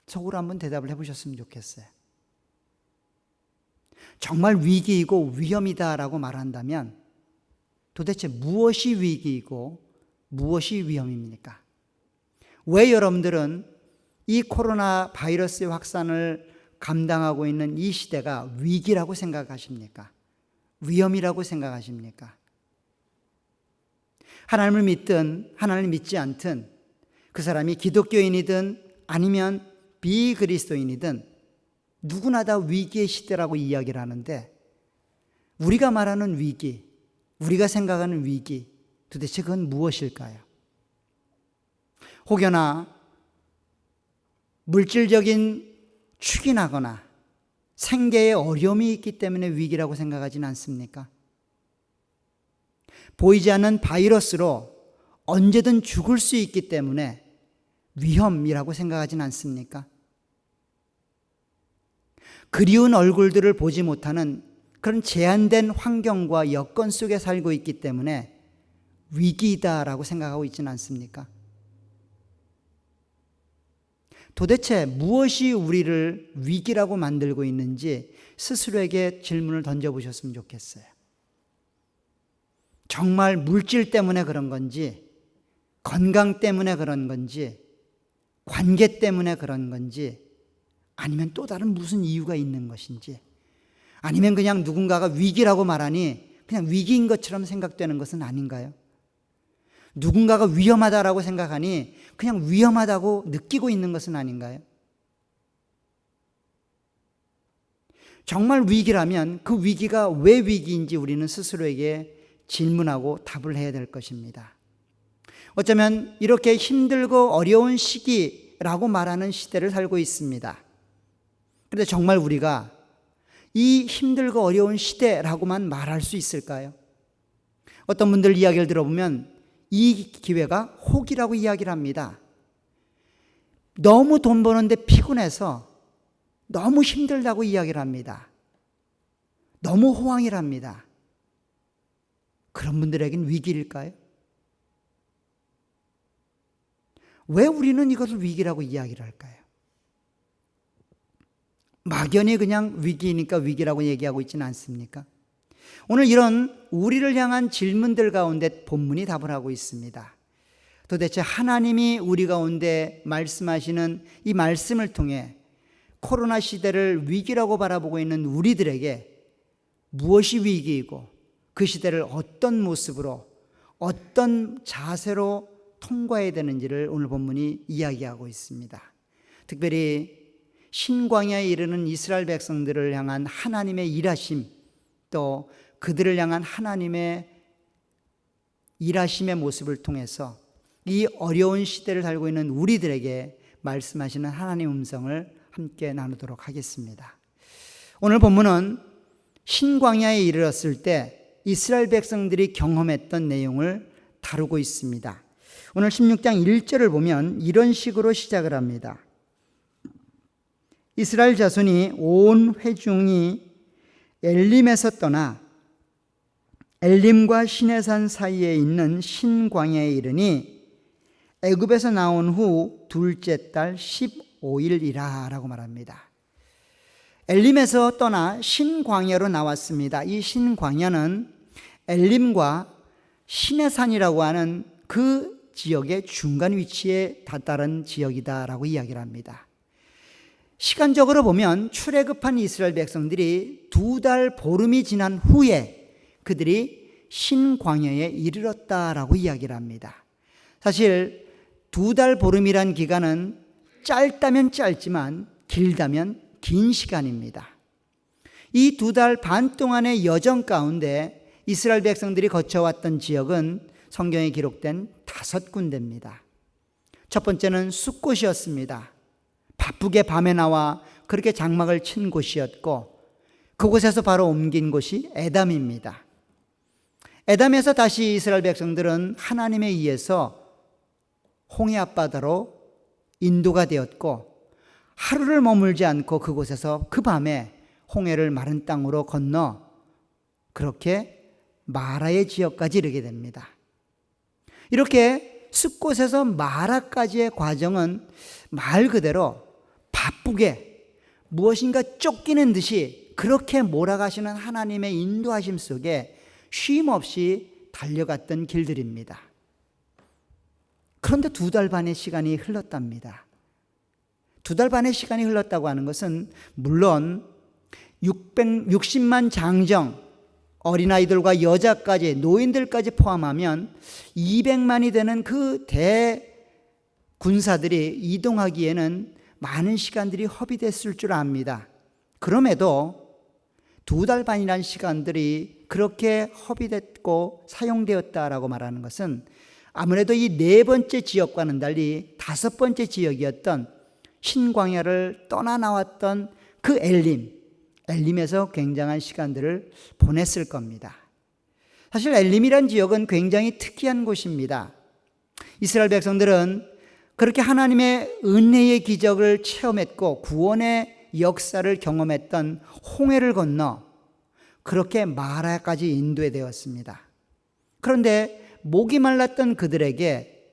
속으로 한번 대답을 해보셨으면 좋겠어요. 정말 위기이고 위험이다라고 말한다면 도대체 무엇이 위기이고 무엇이 위험입니까? 왜 여러분들은 이 코로나 바이러스의 확산을 감당하고 있는 이 시대가 위기라고 생각하십니까? 위험이라고 생각하십니까? 하나님을 믿든 하나님을 믿지 않든 그 사람이 기독교인이든 아니면 비그리스도인이든 누구나 다 위기의 시대라고 이야기를 하는데, 우리가 말하는 위기, 우리가 생각하는 위기, 도대체 그건 무엇일까요? 혹여나 물질적인 축이나거나 생계에 어려움이 있기 때문에 위기라고 생각하지는 않습니까? 보이지 않는 바이러스로 언제든 죽을 수 있기 때문에 위험이라고 생각하지는 않습니까? 그리운 얼굴들을 보지 못하는 그런 제한된 환경과 여건 속에 살고 있기 때문에 위기이다라고 생각하고 있지는 않습니까? 도대체 무엇이 우리를 위기라고 만들고 있는지 스스로에게 질문을 던져보셨으면 좋겠어요. 정말 물질 때문에 그런 건지, 건강 때문에 그런 건지, 관계 때문에 그런 건지, 아니면 또 다른 무슨 이유가 있는 것인지, 아니면 그냥 누군가가 위기라고 말하니 그냥 위기인 것처럼 생각되는 것은 아닌가요? 누군가가 위험하다라고 생각하니 그냥 위험하다고 느끼고 있는 것은 아닌가요? 정말 위기라면 그 위기가 왜 위기인지 우리는 스스로에게 질문하고 답을 해야 될 것입니다. 어쩌면 이렇게 힘들고 어려운 시기라고 말하는 시대를 살고 있습니다. 그런데 정말 우리가 이 힘들고 어려운 시대라고만 말할 수 있을까요? 어떤 분들 이야기를 들어보면 이 기회가 혹이라고 이야기를 합니다. 너무 돈 버는데 피곤해서 너무 힘들다고 이야기를 합니다. 너무 호황이랍니다. 그런 분들에겐 위기일까요? 왜 우리는 이것을 위기라고 이야기를 할까요? 막연히 그냥 위기니까 위기라고 얘기하고 있지는 않습니까? 오늘 이런 우리를 향한 질문들 가운데 본문이 답을 하고 있습니다. 도대체 하나님이 우리 가운데 말씀하시는 이 말씀을 통해 코로나 시대를 위기라고 바라보고 있는 우리들에게 무엇이 위기이고 그 시대를 어떤 모습으로 어떤 자세로 통과해야 되는지를 오늘 본문이 이야기하고 있습니다. 특별히 신광야에 이르는 이스라엘 백성들을 향한 하나님의 일하심, 또 그들을 향한 하나님의 일하심의 모습을 통해서 이 어려운 시대를 살고 있는 우리들에게 말씀하시는 하나님 음성을 함께 나누도록 하겠습니다. 오늘 본문은 신광야에 이르렀을 때 이스라엘 백성들이 경험했던 내용을 다루고 있습니다. 오늘 16장 1절을 보면 이런 식으로 시작을 합니다. 이스라엘 자손이 온 회중이 엘림에서 떠나 엘림과 시내산 사이에 있는 신광야에 이르니 애굽에서 나온 후 둘째 달 15일이라 라고 말합니다. 엘림에서 떠나 신광야로 나왔습니다. 이 신광야는 엘림과 시내산이라고 하는 그 지역의 중간 위치에 다다른 지역이다라고 이야기를 합니다. 시간적으로 보면 출애굽한 이스라엘 백성들이 2달 보름이 지난 후에 그들이 신광야에 이르렀다라고 이야기를 합니다. 사실 2달 보름이란 기간은 짧다면 짧지만 길다면 긴 시간입니다. 이 2달 반 동안의 여정 가운데 이스라엘 백성들이 거쳐왔던 지역은 성경에 기록된 5군데입니다. 첫 번째는 숫곳이었습니다. 바쁘게 밤에 나와 그렇게 장막을 친 곳이었고 그곳에서 바로 옮긴 곳이 에담입니다. 에담에서 다시 이스라엘 백성들은 하나님에 의해서 홍해 앞바다로 인도가 되었고 하루를 머물지 않고 그곳에서 그 밤에 홍해를 마른 땅으로 건너 그렇게 마라의 지역까지 이르게 됩니다. 이렇게 숫곳에서 마라까지의 과정은 말 그대로 바쁘게 무엇인가 쫓기는 듯이 그렇게 몰아가시는 하나님의 인도하심 속에 쉼 없이 달려갔던 길들입니다. 그런데 2달 반의 시간이 흘렀답니다. 2달 반의 시간이 흘렀다고 하는 것은 물론 60만 장정, 어린아이들과 여자까지 노인들까지 포함하면 200만이 되는 그 대군사들이 이동하기에는 많은 시간들이 허비됐을 줄 압니다. 그럼에도 2달 반이라는 시간들이 그렇게 허비됐고 사용되었다라고 말하는 것은 아무래도 이 4번째 지역과는 달리 5번째 지역이었던 신광야를 떠나 나왔던 그 엘림에서 굉장한 시간들을 보냈을 겁니다. 사실 엘림이란 지역은 굉장히 특이한 곳입니다. 이스라엘 백성들은 그렇게 하나님의 은혜의 기적을 체험했고 구원의 역사를 경험했던 홍해를 건너 그렇게 마라까지 인도되었습니다. 그런데 목이 말랐던 그들에게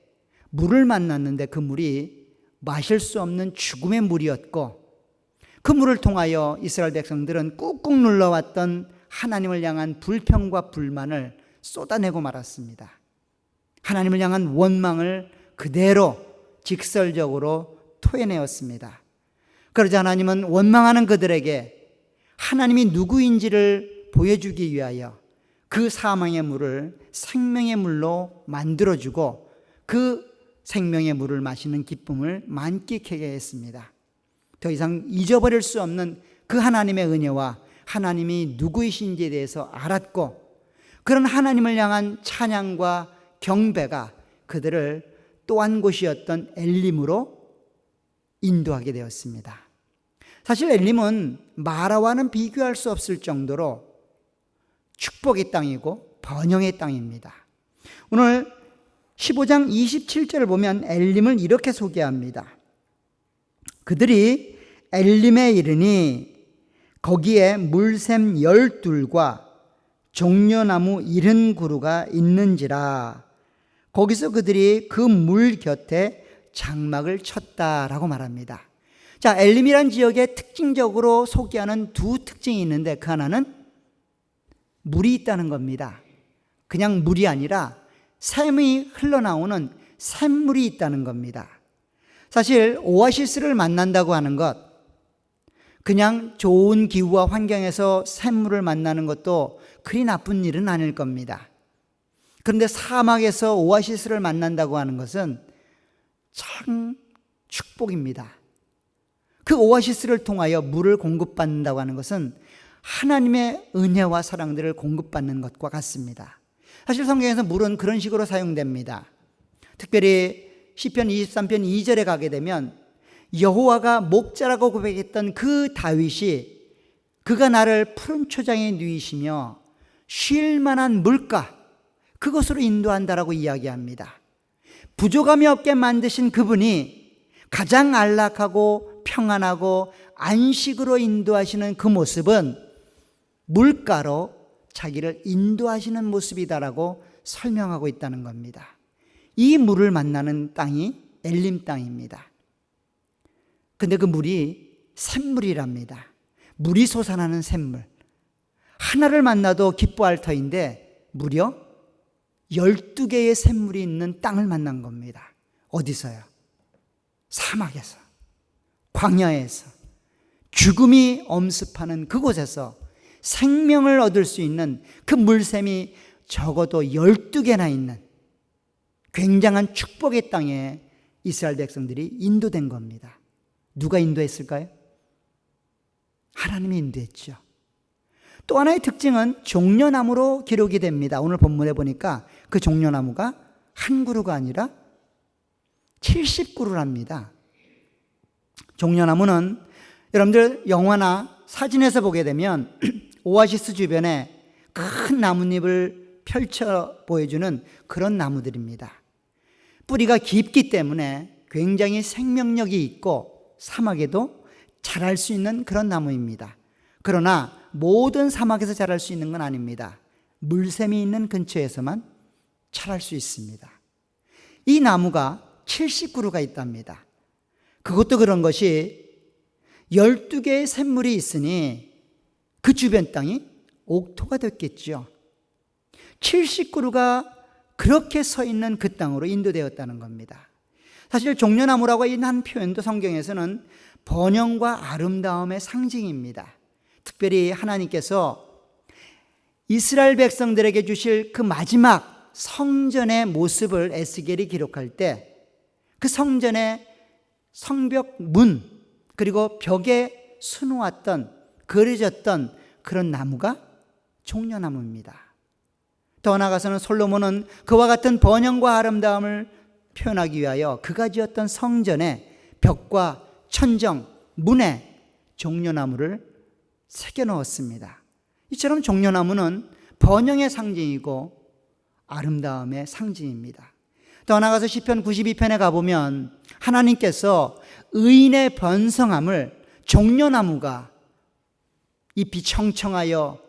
물을 만났는데 그 물이 마실 수 없는 죽음의 물이었고 그 물을 통하여 이스라엘 백성들은 꾹꾹 눌러왔던 하나님을 향한 불평과 불만을 쏟아내고 말았습니다. 하나님을 향한 원망을 그대로 직설적으로 토해내었습니다. 그러자 하나님은 원망하는 그들에게 하나님이 누구인지를 보여주기 위하여 그 사망의 물을 생명의 물로 만들어주고 그 생명의 물을 마시는 기쁨을 만끽하게 했습니다. 더 이상 잊어버릴 수 없는 그 하나님의 은혜와 하나님이 누구이신지에 대해서 알았고 그런 하나님을 향한 찬양과 경배가 그들을 또 한 곳이었던 엘림으로 인도하게 되었습니다. 사실 엘림은 마라와는 비교할 수 없을 정도로 축복의 땅이고 번영의 땅입니다. 오늘 15장 27절을 보면 엘림을 이렇게 소개합니다. 그들이 엘림에 이르니 거기에 물샘 12과 종려나무 70그루가 있는지라 거기서 그들이 그 물 곁에 장막을 쳤다라고 말합니다. 자, 엘림이란 지역에 특징적으로 소개하는 두 특징이 있는데 그 하나는 물이 있다는 겁니다. 그냥 물이 아니라 샘이 흘러나오는 샘물이 있다는 겁니다. 사실 오아시스를 만난다고 하는 것, 그냥 좋은 기후와 환경에서 샘물을 만나는 것도 그리 나쁜 일은 아닐 겁니다. 그런데 사막에서 오아시스를 만난다고 하는 것은 참 축복입니다. 그 오아시스를 통하여 물을 공급받는다고 하는 것은 하나님의 은혜와 사랑들을 공급받는 것과 같습니다. 사실 성경에서 물은 그런 식으로 사용됩니다. 특별히 시편 23편 2절에 가게 되면 여호와가 목자라고 고백했던 그 다윗이 그가 나를 푸른 초장에 누이시며 쉴 만한 물가 그것으로 인도한다라고 이야기합니다. 부족함이 없게 만드신 그분이 가장 안락하고 평안하고 안식으로 인도하시는 그 모습은 물가로 자기를 인도하시는 모습이다라고 설명하고 있다는 겁니다. 이 물을 만나는 땅이 엘림 땅입니다. 근데 그 물이 샘물이랍니다. 물이 솟아나는 샘물. 하나를 만나도 기뻐할 터인데 무려 12개의 샘물이 있는 땅을 만난 겁니다. 어디서요? 사막에서, 광야에서, 죽음이 엄습하는 그곳에서 생명을 얻을 수 있는 그 물샘이 적어도 12개나 있는 굉장한 축복의 땅에 이스라엘 백성들이 인도된 겁니다. 누가 인도했을까요? 하나님이 인도했죠. 또 하나의 특징은 종려나무로 기록이 됩니다. 오늘 본문에 보니까 그 종려나무가 한 그루가 아니라 70그루랍니다. 종려나무는 여러분들 영화나 사진에서 보게 되면 오아시스 주변에 큰 나뭇잎을 펼쳐 보여주는 그런 나무들입니다. 뿌리가 깊기 때문에 굉장히 생명력이 있고 사막에도 자랄 수 있는 그런 나무입니다. 그러나 모든 사막에서 자랄 수 있는 건 아닙니다. 물샘이 있는 근처에서만 자랄 수 있습니다. 이 나무가 70그루가 있답니다. 그것도 그런 것이 12개의 샘물이 있으니 그 주변 땅이 옥토가 됐겠죠. 70그루가 그렇게 서 있는 그 땅으로 인도되었다는 겁니다. 사실 종려나무라고 한 표현도 성경에서는 번영과 아름다움의 상징입니다. 특별히 하나님께서 이스라엘 백성들에게 주실 그 마지막 성전의 모습을 에스겔이 기록할 때 그 성전의 성벽 문 그리고 벽에 수놓았던 그려졌던 그런 나무가 종려나무입니다. 더 나아가서는 솔로몬은 그와 같은 번영과 아름다움을 표현하기 위하여 그가 지었던 성전의 벽과 천정, 문에 종려나무를 새겨 넣었습니다. 이처럼 종려나무는 번영의 상징이고 아름다움의 상징입니다. 더 나아가서 시편 92편에 가보면 하나님께서 의인의 번성함을 종려나무가 잎이 청청하여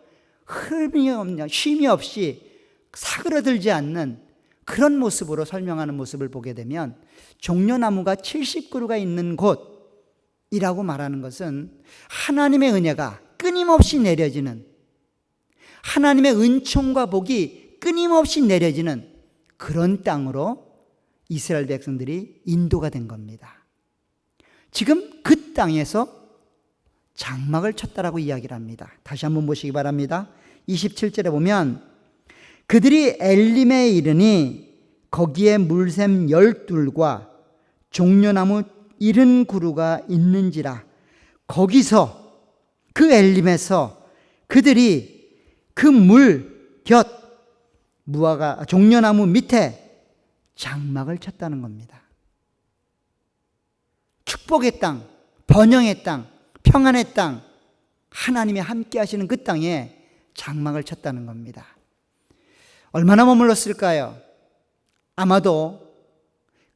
쉼이 없이 사그러들지 않는 그런 모습으로 설명하는 모습을 보게 되면 종려나무가 70그루가 있는 곳이라고 말하는 것은 하나님의 은혜가 끊임없이 내려지는, 하나님의 은총과 복이 끊임없이 내려지는 그런 땅으로 이스라엘 백성들이 인도가 된 겁니다. 지금 그 땅에서 장막을 쳤다라고 이야기를 합니다. 다시 한번 보시기 바랍니다. 27절에 보면 그들이 엘림에 이르니 거기에 물샘 12과 종려나무 70그루가 있는지라 거기서 그 엘림에서 그들이 그 물 곁 무화과 종려나무 밑에 장막을 쳤다는 겁니다. 축복의 땅, 번영의 땅, 평안의 땅, 하나님이 함께 하시는 그 땅에 장막을 쳤다는 겁니다. 얼마나 머물렀을까요? 아마도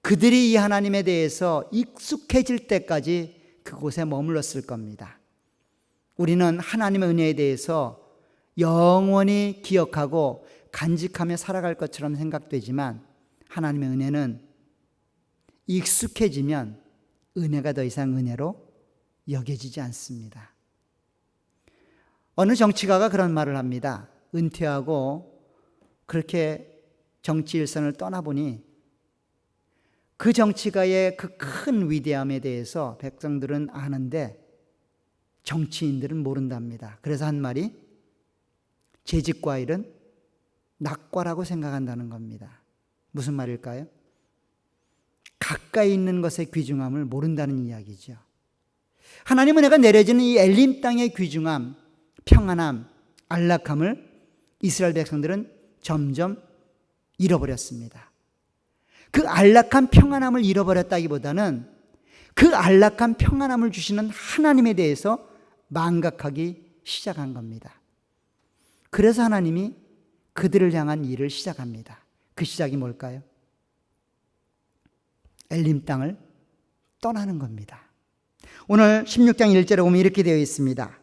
그들이 이 하나님에 대해서 익숙해질 때까지 그곳에 머물렀을 겁니다. 우리는 하나님의 은혜에 대해서 영원히 기억하고 간직하며 살아갈 것처럼 생각되지만 하나님의 은혜는 익숙해지면 은혜가 더 이상 은혜로 여겨지지 않습니다. 어느 정치가가 그런 말을 합니다. 은퇴하고 그렇게 정치 일선을 떠나보니 그 정치가의 그 큰 위대함에 대해서 백성들은 아는데 정치인들은 모른답니다. 그래서 한 말이 재직과일은 낙과라고 생각한다는 겁니다. 무슨 말일까요? 가까이 있는 것의 귀중함을 모른다는 이야기죠. 하나님 은혜가 내려지는 이 엘림 땅의 귀중함, 평안함, 안락함을 이스라엘 백성들은 점점 잃어버렸습니다. 그 안락한 평안함을 잃어버렸다기보다는 그 안락한 평안함을 주시는 하나님에 대해서 망각하기 시작한 겁니다. 그래서 하나님이 그들을 향한 일을 시작합니다. 그 시작이 뭘까요? 엘림 땅을 떠나는 겁니다. 오늘 16장 1절에 보면 이렇게 되어 있습니다.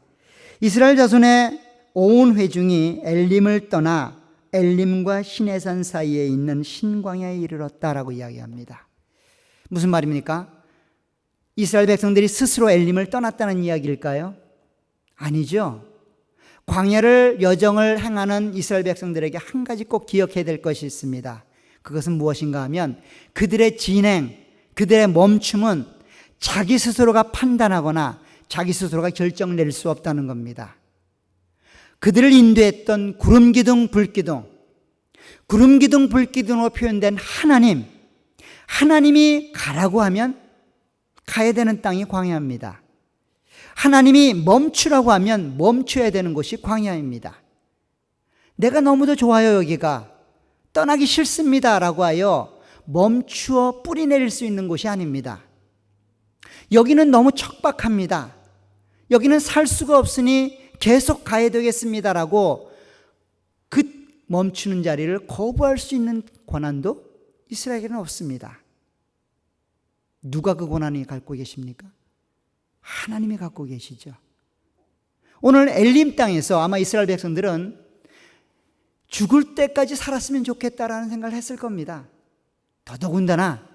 이스라엘 자손의 온 회중이 엘림을 떠나 엘림과 시내산 사이에 있는 신광야에 이르렀다라고 이야기합니다. 무슨 말입니까? 이스라엘 백성들이 스스로 엘림을 떠났다는 이야기일까요? 아니죠. 광야를 여정을 행하는 이스라엘 백성들에게 한 가지 꼭 기억해야 될 것이 있습니다. 그것은 무엇인가 하면 그들의 진행, 그들의 멈춤은 자기 스스로가 판단하거나 자기 스스로가 결정을 내릴 수 없다는 겁니다. 그들을 인도했던 구름기둥, 불기둥, 구름기둥, 불기둥으로 표현된 하나님, 하나님이 가라고 하면 가야 되는 땅이 광야입니다. 하나님이 멈추라고 하면 멈춰야 되는 곳이 광야입니다. 내가 너무도 좋아요 여기가, 떠나기 싫습니다 라고 하여 멈추어 뿌리 내릴 수 있는 곳이 아닙니다. 여기는 너무 척박합니다. 여기는 살 수가 없으니 계속 가야 되겠습니다라고 그 멈추는 자리를 거부할 수 있는 권한도 이스라엘에게는 없습니다. 누가 그 권한을 갖고 계십니까? 하나님이 갖고 계시죠. 오늘 엘림 땅에서 아마 이스라엘 백성들은 죽을 때까지 살았으면 좋겠다라는 생각을 했을 겁니다. 더더군다나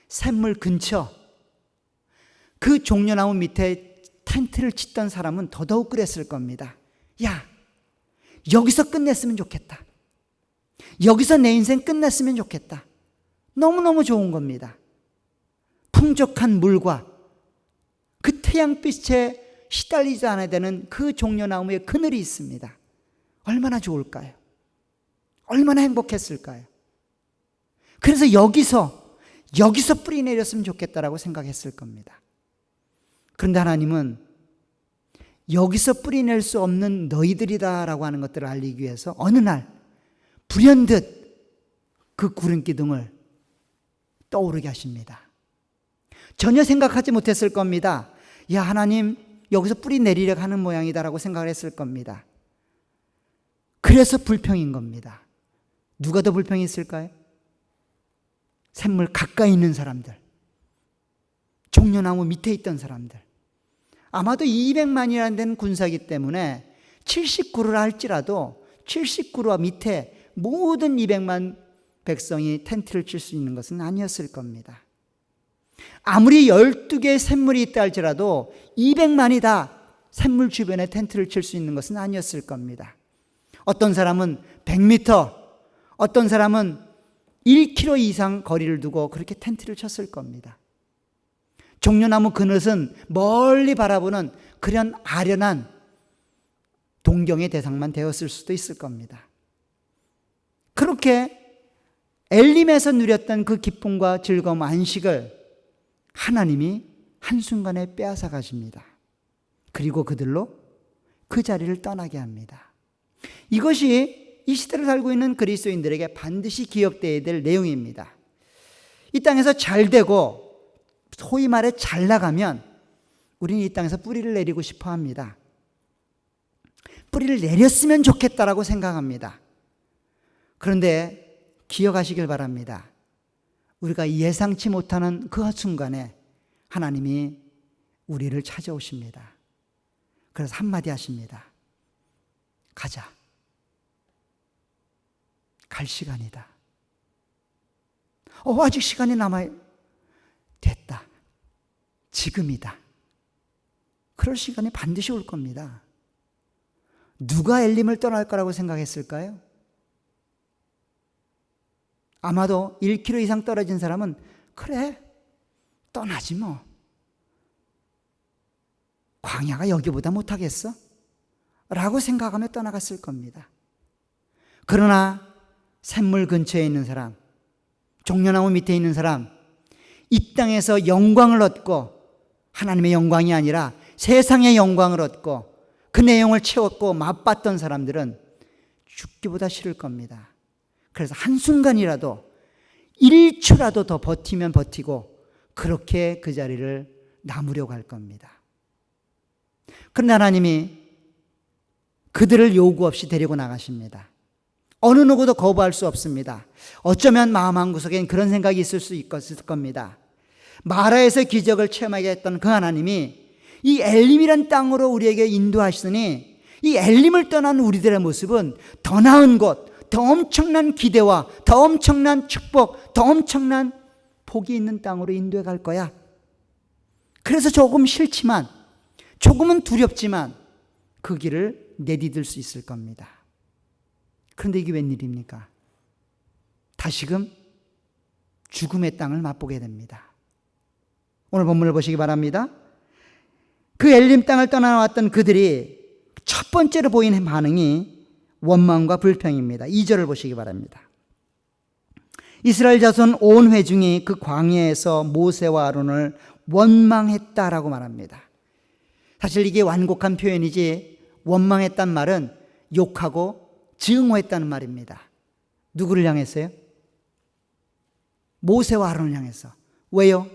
샘물 근처 그 종려나무 밑에 텐트를 짓던 사람은 더더욱 그랬을 겁니다. 야, 여기서 끝냈으면 좋겠다. 여기서 내 인생 끝냈으면 좋겠다. 너무너무 좋은 겁니다. 풍족한 물과 그 태양빛에 시달리지 않아야 되는 그 종려나무에 그늘이 있습니다. 얼마나 좋을까요? 얼마나 행복했을까요? 그래서 여기서 뿌리 내렸으면 좋겠다라고 생각했을 겁니다. 그런데 하나님은 여기서 뿌리 낼 수 없는 너희들이다라고 하는 것들을 알리기 위해서 어느 날 불현듯 그 구름기둥을 떠오르게 하십니다. 전혀 생각하지 못했을 겁니다. 야, 하나님 여기서 뿌리 내리려고 하는 모양이다라고 생각을 했을 겁니다. 그래서 불평인 겁니다. 누가 더 불평이 있을까요? 샘물 가까이 있는 사람들, 종려나무 밑에 있던 사람들. 아마도 200만이라는 데는 군사기 때문에 79를 할지라도 79와 밑에 모든 200만 백성이 텐트를 칠 수 있는 것은 아니었을 겁니다. 아무리 12개의 샘물이 있다 할지라도 200만이 다 샘물 주변에 텐트를 칠 수 있는 것은 아니었을 겁니다. 어떤 사람은 100m, 어떤 사람은 1km 이상 거리를 두고 그렇게 텐트를 쳤을 겁니다. 종려나무 그늘은 멀리 바라보는 그런 아련한 동경의 대상만 되었을 수도 있을 겁니다. 그렇게 엘림에서 누렸던 그 기쁨과 즐거움, 안식을 하나님이 한순간에 빼앗아 가십니다. 그리고 그들로 그 자리를 떠나게 합니다. 이것이 이 시대를 살고 있는 그리스도인들에게 반드시 기억되어야 될 내용입니다. 이 땅에서 잘 되고 소위 말해 잘 나가면 우리는 이 땅에서 뿌리를 내리고 싶어 합니다. 뿌리를 내렸으면 좋겠다라고 생각합니다. 그런데 기억하시길 바랍니다. 우리가 예상치 못하는 그 순간에 하나님이 우리를 찾아오십니다. 그래서 한마디 하십니다. 가자. 갈 시간이다. 아직 시간이 남아요. 됐다. 지금이다. 그럴 시간이 반드시 올 겁니다. 누가 엘림을 떠날 거라고 생각했을까요? 아마도 1km 이상 떨어진 사람은 그래, 떠나지 뭐. 광야가 여기보다 못하겠어? 라고 생각하며 떠나갔을 겁니다. 그러나 샘물 근처에 있는 사람, 종려나무 밑에 있는 사람, 이 땅에서 영광을 얻고 하나님의 영광이 아니라 세상의 영광을 얻고 그 내용을 채웠고 맛봤던 사람들은 죽기보다 싫을 겁니다. 그래서 한순간이라도 1초라도 더 버티면 버티고 그렇게 그 자리를 남으려고 할 겁니다. 그런데 하나님이 그들을 요구 없이 데리고 나가십니다. 어느 누구도 거부할 수 없습니다. 어쩌면 마음 한구석엔 그런 생각이 있을 수 있을 겁니다. 마라에서 기적을 체험하게 했던 그 하나님이 이 엘림이란 땅으로 우리에게 인도하시더니 이 엘림을 떠난 우리들의 모습은 더 나은 곳, 더 엄청난 기대와 더 엄청난 축복, 더 엄청난 복이 있는 땅으로 인도해 갈 거야. 그래서 조금 싫지만, 조금은 두렵지만 그 길을 내디딜 수 있을 겁니다. 그런데 이게 웬일입니까? 다시금 죽음의 땅을 맛보게 됩니다. 오늘 본문을 보시기 바랍니다. 그 엘림 땅을 떠나왔던 그들이 첫 번째로 보이는 반응이 원망과 불평입니다. 2절을 보시기 바랍니다. 이스라엘 자손 온 회중이 그 광야에서 모세와 아론을 원망했다라고 말합니다. 사실 이게 완곡한 표현이지 원망했단 말은 욕하고 증오했다는 말입니다. 누구를 향했어요? 모세와 아론을 향해서. 왜요?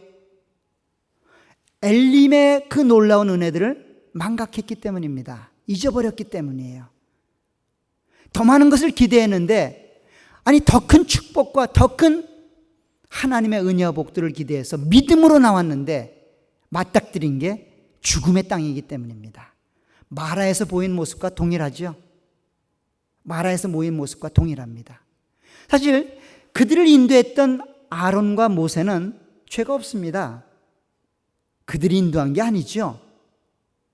엘림의 그 놀라운 은혜들을 망각했기 때문입니다. 잊어버렸기 때문이에요. 더 많은 것을 기대했는데, 아니 더 큰 축복과 더 큰 하나님의 은혜와 복들을 기대해서 믿음으로 나왔는데 맞닥뜨린 게 죽음의 땅이기 때문입니다. 마라에서 보인 모습과 동일하죠. 마라에서 모인 모습과 동일합니다. 사실 그들을 인도했던 아론과 모세는 죄가 없습니다. 그들이 인도한 게 아니죠.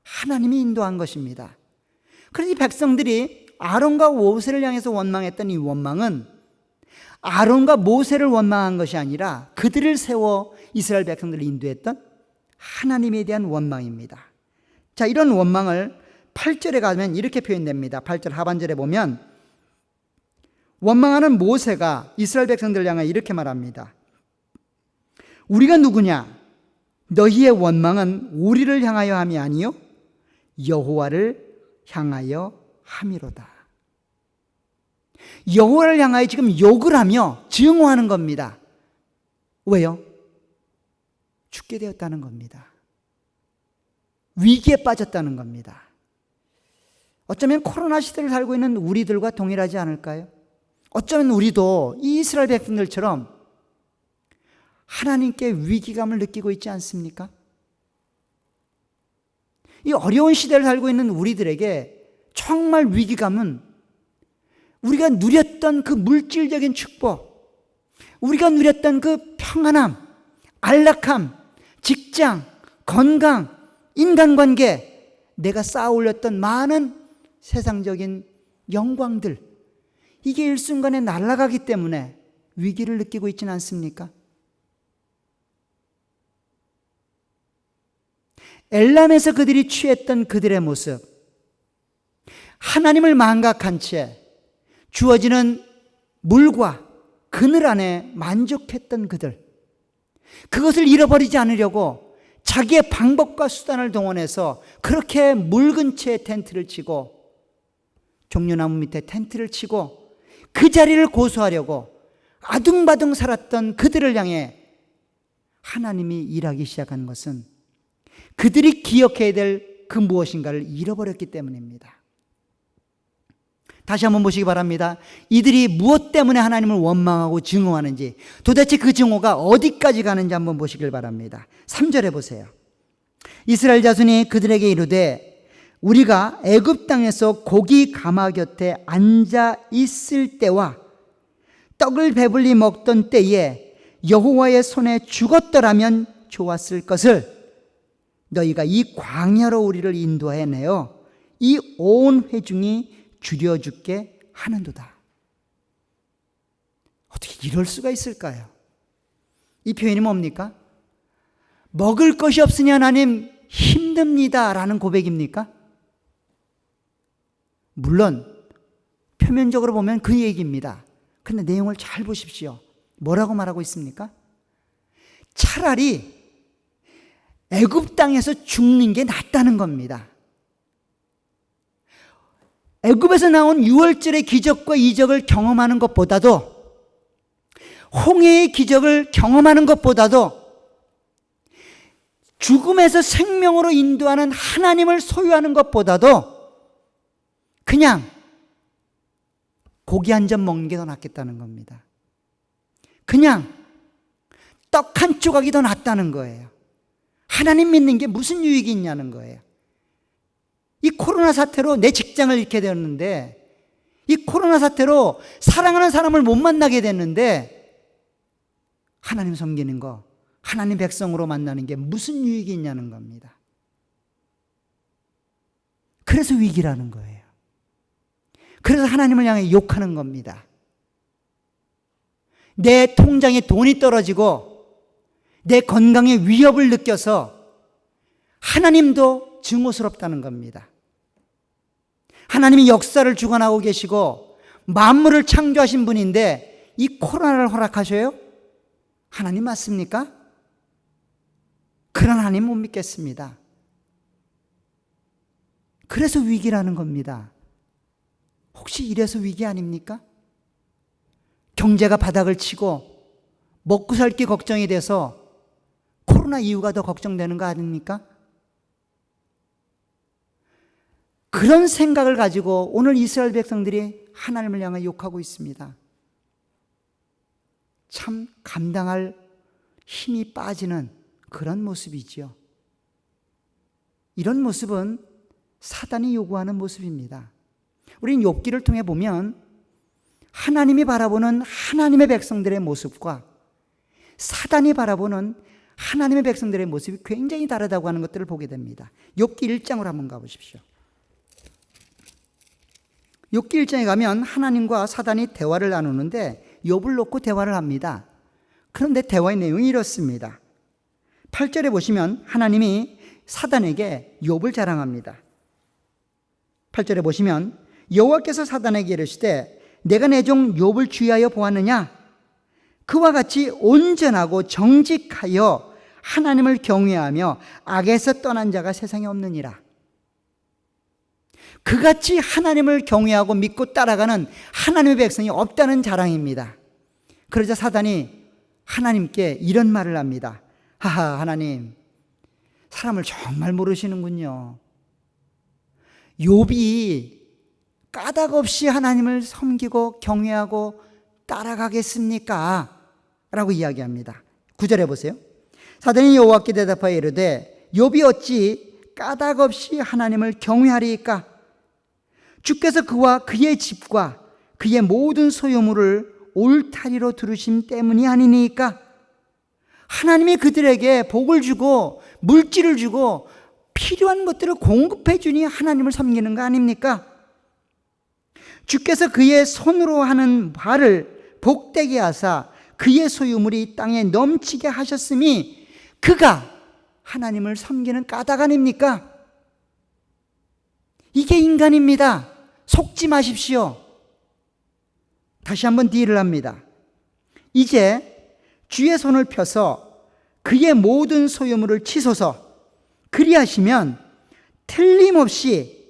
하나님이 인도한 것입니다. 그래서 이 백성들이 아론과 모세를 향해서 원망했던 이 원망은 아론과 모세를 원망한 것이 아니라 그들을 세워 이스라엘 백성들을 인도했던 하나님에 대한 원망입니다. 자, 이런 원망을 8절에 가면 이렇게 표현됩니다. 8절 하반절에 보면 원망하는 모세가 이스라엘 백성들을 향해 이렇게 말합니다. 우리가 누구냐? 너희의 원망은 우리를 향하여 함이 아니요 여호와를 향하여 함이로다. 여호와를 향하여 지금 욕을 하며 증오하는 겁니다. 왜요? 죽게 되었다는 겁니다. 위기에 빠졌다는 겁니다. 어쩌면 코로나 시대를 살고 있는 우리들과 동일하지 않을까요? 어쩌면 우리도 이 이스라엘 백성들처럼 하나님께 위기감을 느끼고 있지 않습니까? 이 어려운 시대를 살고 있는 우리들에게 정말 위기감은 우리가 누렸던 그 물질적인 축복, 우리가 누렸던 그 평안함, 안락함, 직장, 건강, 인간관계, 내가 쌓아 올렸던 많은 세상적인 영광들, 이게 일순간에 날아가기 때문에 위기를 느끼고 있지는 않습니까? 엘람에서 그들이 취했던 그들의 모습, 하나님을 망각한 채 주어지는 물과 그늘 안에 만족했던 그들, 그것을 잃어버리지 않으려고 자기의 방법과 수단을 동원해서 그렇게 물 근처에 텐트를 치고 종려나무 밑에 텐트를 치고 그 자리를 고수하려고 아둥바둥 살았던 그들을 향해 하나님이 일하기 시작한 것은 그들이 기억해야 될 그 무엇인가를 잃어버렸기 때문입니다. 다시 한번 보시기 바랍니다. 이들이 무엇 때문에 하나님을 원망하고 증오하는지, 도대체 그 증오가 어디까지 가는지 한번 보시길 바랍니다. 3절에 보세요. 이스라엘 자손이 그들에게 이르되 우리가 애굽 땅에서 고기 가마 곁에 앉아 있을 때와 떡을 배불리 먹던 때에 여호와의 손에 죽었더라면 좋았을 것을 너희가 이 광야로 우리를 인도해내어 이 온 회중이 줄여 죽게 하는도다. 어떻게 이럴 수가 있을까요? 이 표현이 뭡니까? 먹을 것이 없으니 하나님 힘듭니다 라는 고백입니까? 물론 표면적으로 보면 그 얘기입니다. 그런데 내용을 잘 보십시오. 뭐라고 말하고 있습니까? 차라리 애굽 땅에서 죽는 게 낫다는 겁니다. 애굽에서 나온 6월절의 기적과 이적을 경험하는 것보다도, 홍해의 기적을 경험하는 것보다도 죽음에서 생명으로 인도하는 하나님을 소유하는 것보다도 그냥 고기 한 점 먹는 게 더 낫겠다는 겁니다. 그냥 떡 한 조각이 더 낫다는 거예요. 하나님 믿는 게 무슨 유익이 있냐는 거예요. 이 코로나 사태로 내 직장을 잃게 되었는데, 이 코로나 사태로 사랑하는 사람을 못 만나게 됐는데, 하나님 섬기는 거, 하나님 백성으로 만나는 게 무슨 유익이 있냐는 겁니다. 그래서 위기라는 거예요. 그래서 하나님을 향해 욕하는 겁니다. 내 통장에 돈이 떨어지고 내 건강에 위협을 느껴서 하나님도 증오스럽다는 겁니다. 하나님이 역사를 주관하고 계시고 만물을 창조하신 분인데 이 코로나를 허락하셔요? 하나님 맞습니까? 그런 하나님 못 믿겠습니다. 그래서 위기라는 겁니다. 혹시 이래서 위기 아닙니까? 경제가 바닥을 치고 먹고 살기 걱정이 돼서 코로나 이후가 더 걱정되는 거 아닙니까? 그런 생각을 가지고 오늘 이스라엘 백성들이 하나님을 향해 욕하고 있습니다. 참 감당할 힘이 빠지는 그런 모습이지요. 이런 모습은 사단이 요구하는 모습입니다. 우리는 욥기를 통해 보면 하나님이 바라보는 하나님의 백성들의 모습과 사단이 바라보는 하나님의 백성들의 모습이 굉장히 다르다고 하는 것들을 보게 됩니다. 욥기 1장으로 한번 가보십시오. 욥기 1장에 가면 하나님과 사단이 대화를 나누는데 욥을 놓고 대화를 합니다. 그런데 대화의 내용이 이렇습니다. 8절에 보시면 하나님이 사단에게 욥을 자랑합니다. 8절에 보시면 여호와께서 사단에게 이르시되 내가 내 종 욥을 주의하여 보았느냐? 그와 같이 온전하고 정직하여 하나님을 경외하며 악에서 떠난 자가 세상에 없느니라. 그같이 하나님을 경외하고 믿고 따라가는 하나님의 백성이 없다는 자랑입니다. 그러자 사단이 하나님께 이런 말을 합니다. 하하, 하나님, 사람을 정말 모르시는군요. 욥이 까닭 없이 하나님을 섬기고 경외하고 따라가겠습니까? 라고 이야기합니다. 9절에 보세요. 사단이 여호와께 대답하여 이르되 욥이 어찌 까닭 없이 하나님을 경외하리이까? 주께서 그와 그의 집과 그의 모든 소유물을 울타리로 두르심 때문이 아니니까? 하나님이 그들에게 복을 주고 물질을 주고 필요한 것들을 공급해 주니 하나님을 섬기는 거 아닙니까? 주께서 그의 손으로 하는 바를 복되게 하사 그의 소유물이 땅에 넘치게 하셨으니 그가 하나님을 섬기는 까닭 아닙니까? 이게 인간입니다. 속지 마십시오. 다시 한번 딜을 합니다. 이제 주의 손을 펴서 그의 모든 소유물을 치소서. 그리하시면 틀림없이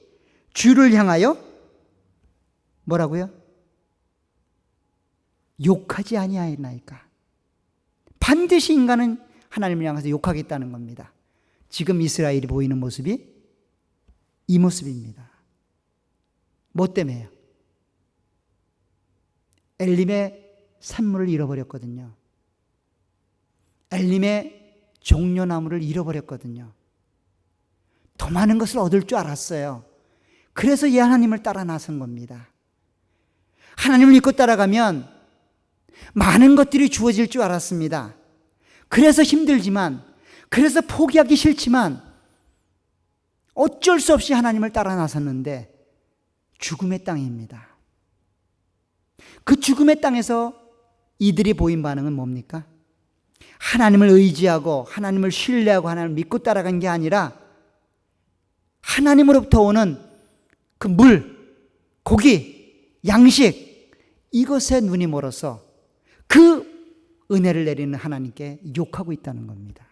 주를 향하여 뭐라고요? 욕하지 아니하였나이까. 반드시 인간은 하나님을 향해서 욕하겠다는 겁니다. 지금 이스라엘이 보이는 모습이 이 모습입니다. 뭐 때문에요? 엘림의 산물을 잃어버렸거든요. 엘림의 종려나무를 잃어버렸거든요. 더 많은 것을 얻을 줄 알았어요. 그래서 이 하나님을 따라 나선 겁니다. 하나님을 믿고 따라가면 많은 것들이 주어질 줄 알았습니다. 그래서 힘들지만, 그래서 포기하기 싫지만 어쩔 수 없이 하나님을 따라 나섰는데 죽음의 땅입니다. 그 죽음의 땅에서 이들이 보인 반응은 뭡니까? 하나님을 의지하고 하나님을 신뢰하고 하나님을 믿고 따라간 게 아니라 하나님으로부터 오는 그 물, 고기, 양식, 이것에 눈이 멀어서 그 은혜를 내리는 하나님께 욕하고 있다는 겁니다.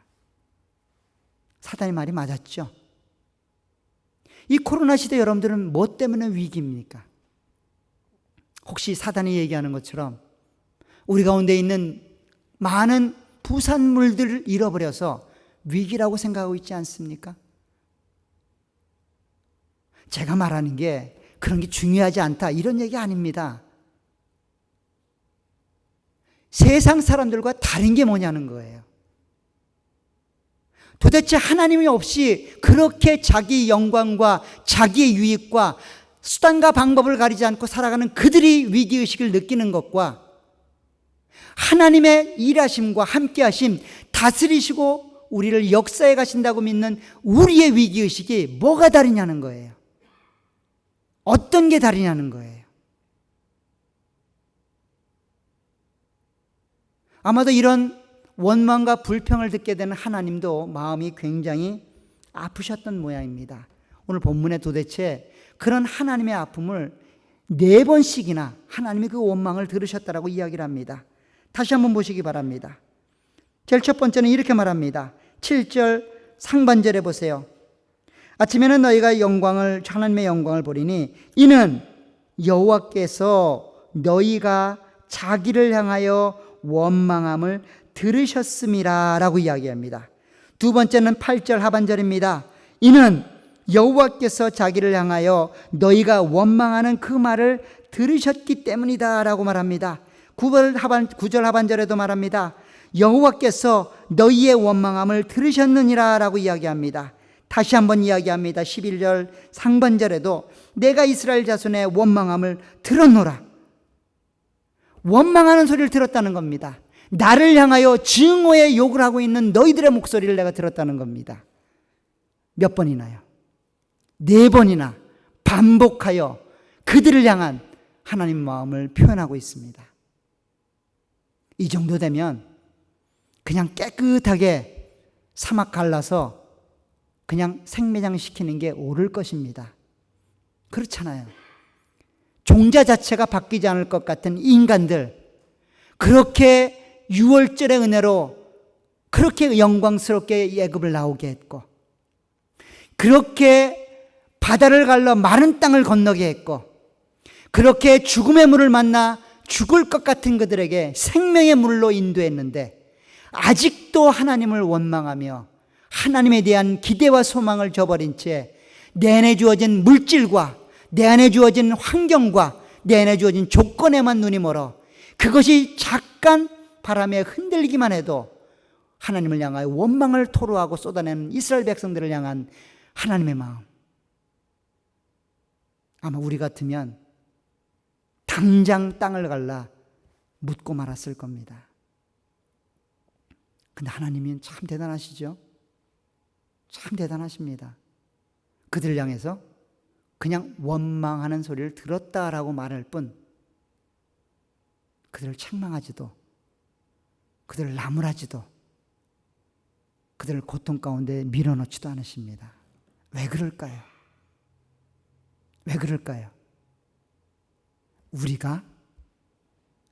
사단의 말이 맞았죠. 이 코로나 시대 여러분들은 뭐 때문에 위기입니까? 혹시 사단이 얘기하는 것처럼 우리 가운데 있는 많은 부산물들을 잃어버려서 위기라고 생각하고 있지 않습니까? 제가 말하는 게 그런 게 중요하지 않다 이런 얘기 아닙니다. 세상 사람들과 다른 게 뭐냐는 거예요. 도대체 하나님이 없이 그렇게 자기 영광과 자기의 유익과 수단과 방법을 가리지 않고 살아가는 그들이 위기의식을 느끼는 것과 하나님의 일하심과 함께하심, 다스리시고 우리를 역사해 가신다고 믿는 우리의 위기의식이 뭐가 다르냐는 거예요. 어떤 게 다르냐는 거예요. 아마도 이런 원망과 불평을 듣게 되는 하나님도 마음이 굉장히 아프셨던 모양입니다. 오늘 본문에 도대체 그런 하나님의 아픔을 4번씩이나 하나님이 그 원망을 들으셨다라고 이야기를 합니다. 다시 한번 보시기 바랍니다. 제일 첫 번째는 이렇게 말합니다. 7절 상반절에 보세요. 아침에는 너희가 하나님의 영광을 보리니 이는 여호와께서 너희가 자기를 향하여 원망함을 들으셨음이라 라고 이야기합니다. 두 번째는 8절 하반절입니다. 이는 여호와께서 자기를 향하여 너희가 원망하는 그 말을 들으셨기 때문이다 라고 말합니다. 9절 하반절에도 말합니다. 여호와께서 너희의 원망함을 들으셨느니라 라고 이야기합니다. 다시 한번 이야기합니다. 11절 상반절에도 내가 이스라엘 자손의 원망함을 들었노라. 원망하는 소리를 들었다는 겁니다. 나를 향하여 증오의 욕을 하고 있는 너희들의 목소리를 내가 들었다는 겁니다. 몇 번이나요? 4번이나 반복하여 그들을 향한 하나님 마음을 표현하고 있습니다. 이 정도 되면 그냥 깨끗하게 사막 갈라서 그냥 생매장 시키는 게 옳을 것입니다. 그렇잖아요. 종자 자체가 바뀌지 않을 것 같은 인간들, 그렇게 6월절의 은혜로 그렇게 영광스럽게 애굽을 나오게 했고, 그렇게 바다를 갈라 마른 땅을 건너게 했고, 그렇게 죽음의 물을 만나 죽을 것 같은 그들에게 생명의 물로 인도했는데 아직도 하나님을 원망하며 하나님에 대한 기대와 소망을 저버린 채 내 안에 주어진 물질과 내 안에 주어진 환경과 내 안에 주어진 조건에만 눈이 멀어 그것이 잠깐 바람에 흔들리기만 해도 하나님을 향하여 원망을 토로하고 쏟아내는 이스라엘 백성들을 향한 하나님의 마음, 아마 우리 같으면 당장 땅을 갈라 묻고 말았을 겁니다. 근데 하나님은 참 대단하시죠? 참 대단하십니다. 그들을 향해서 그냥 원망하는 소리를 들었다라고 말할 뿐 그들을 책망하지도, 그들을 나무라지도, 그들을 고통 가운데 밀어넣지도 않으십니다. 왜 그럴까요? 왜 그럴까요? 우리가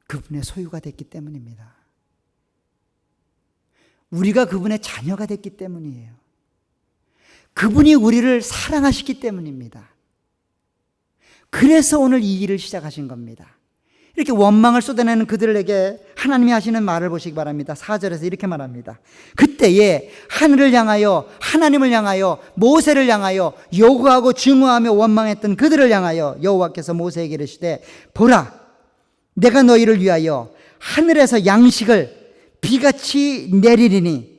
그분의 소유가 됐기 때문입니다. 우리가 그분의 자녀가 됐기 때문이에요. 그분이 우리를 사랑하시기 때문입니다. 그래서 오늘 이 일을 시작하신 겁니다. 이렇게 원망을 쏟아내는 그들에게 하나님이 하시는 말을 보시기 바랍니다. 4절에서 이렇게 말합니다. 그때에 하늘을 향하여, 하나님을 향하여, 모세를 향하여 요구하고 증오하며 원망했던 그들을 향하여 여호와께서 모세에게 이르시되 보라, 내가 너희를 위하여 하늘에서 양식을 비같이 내리리니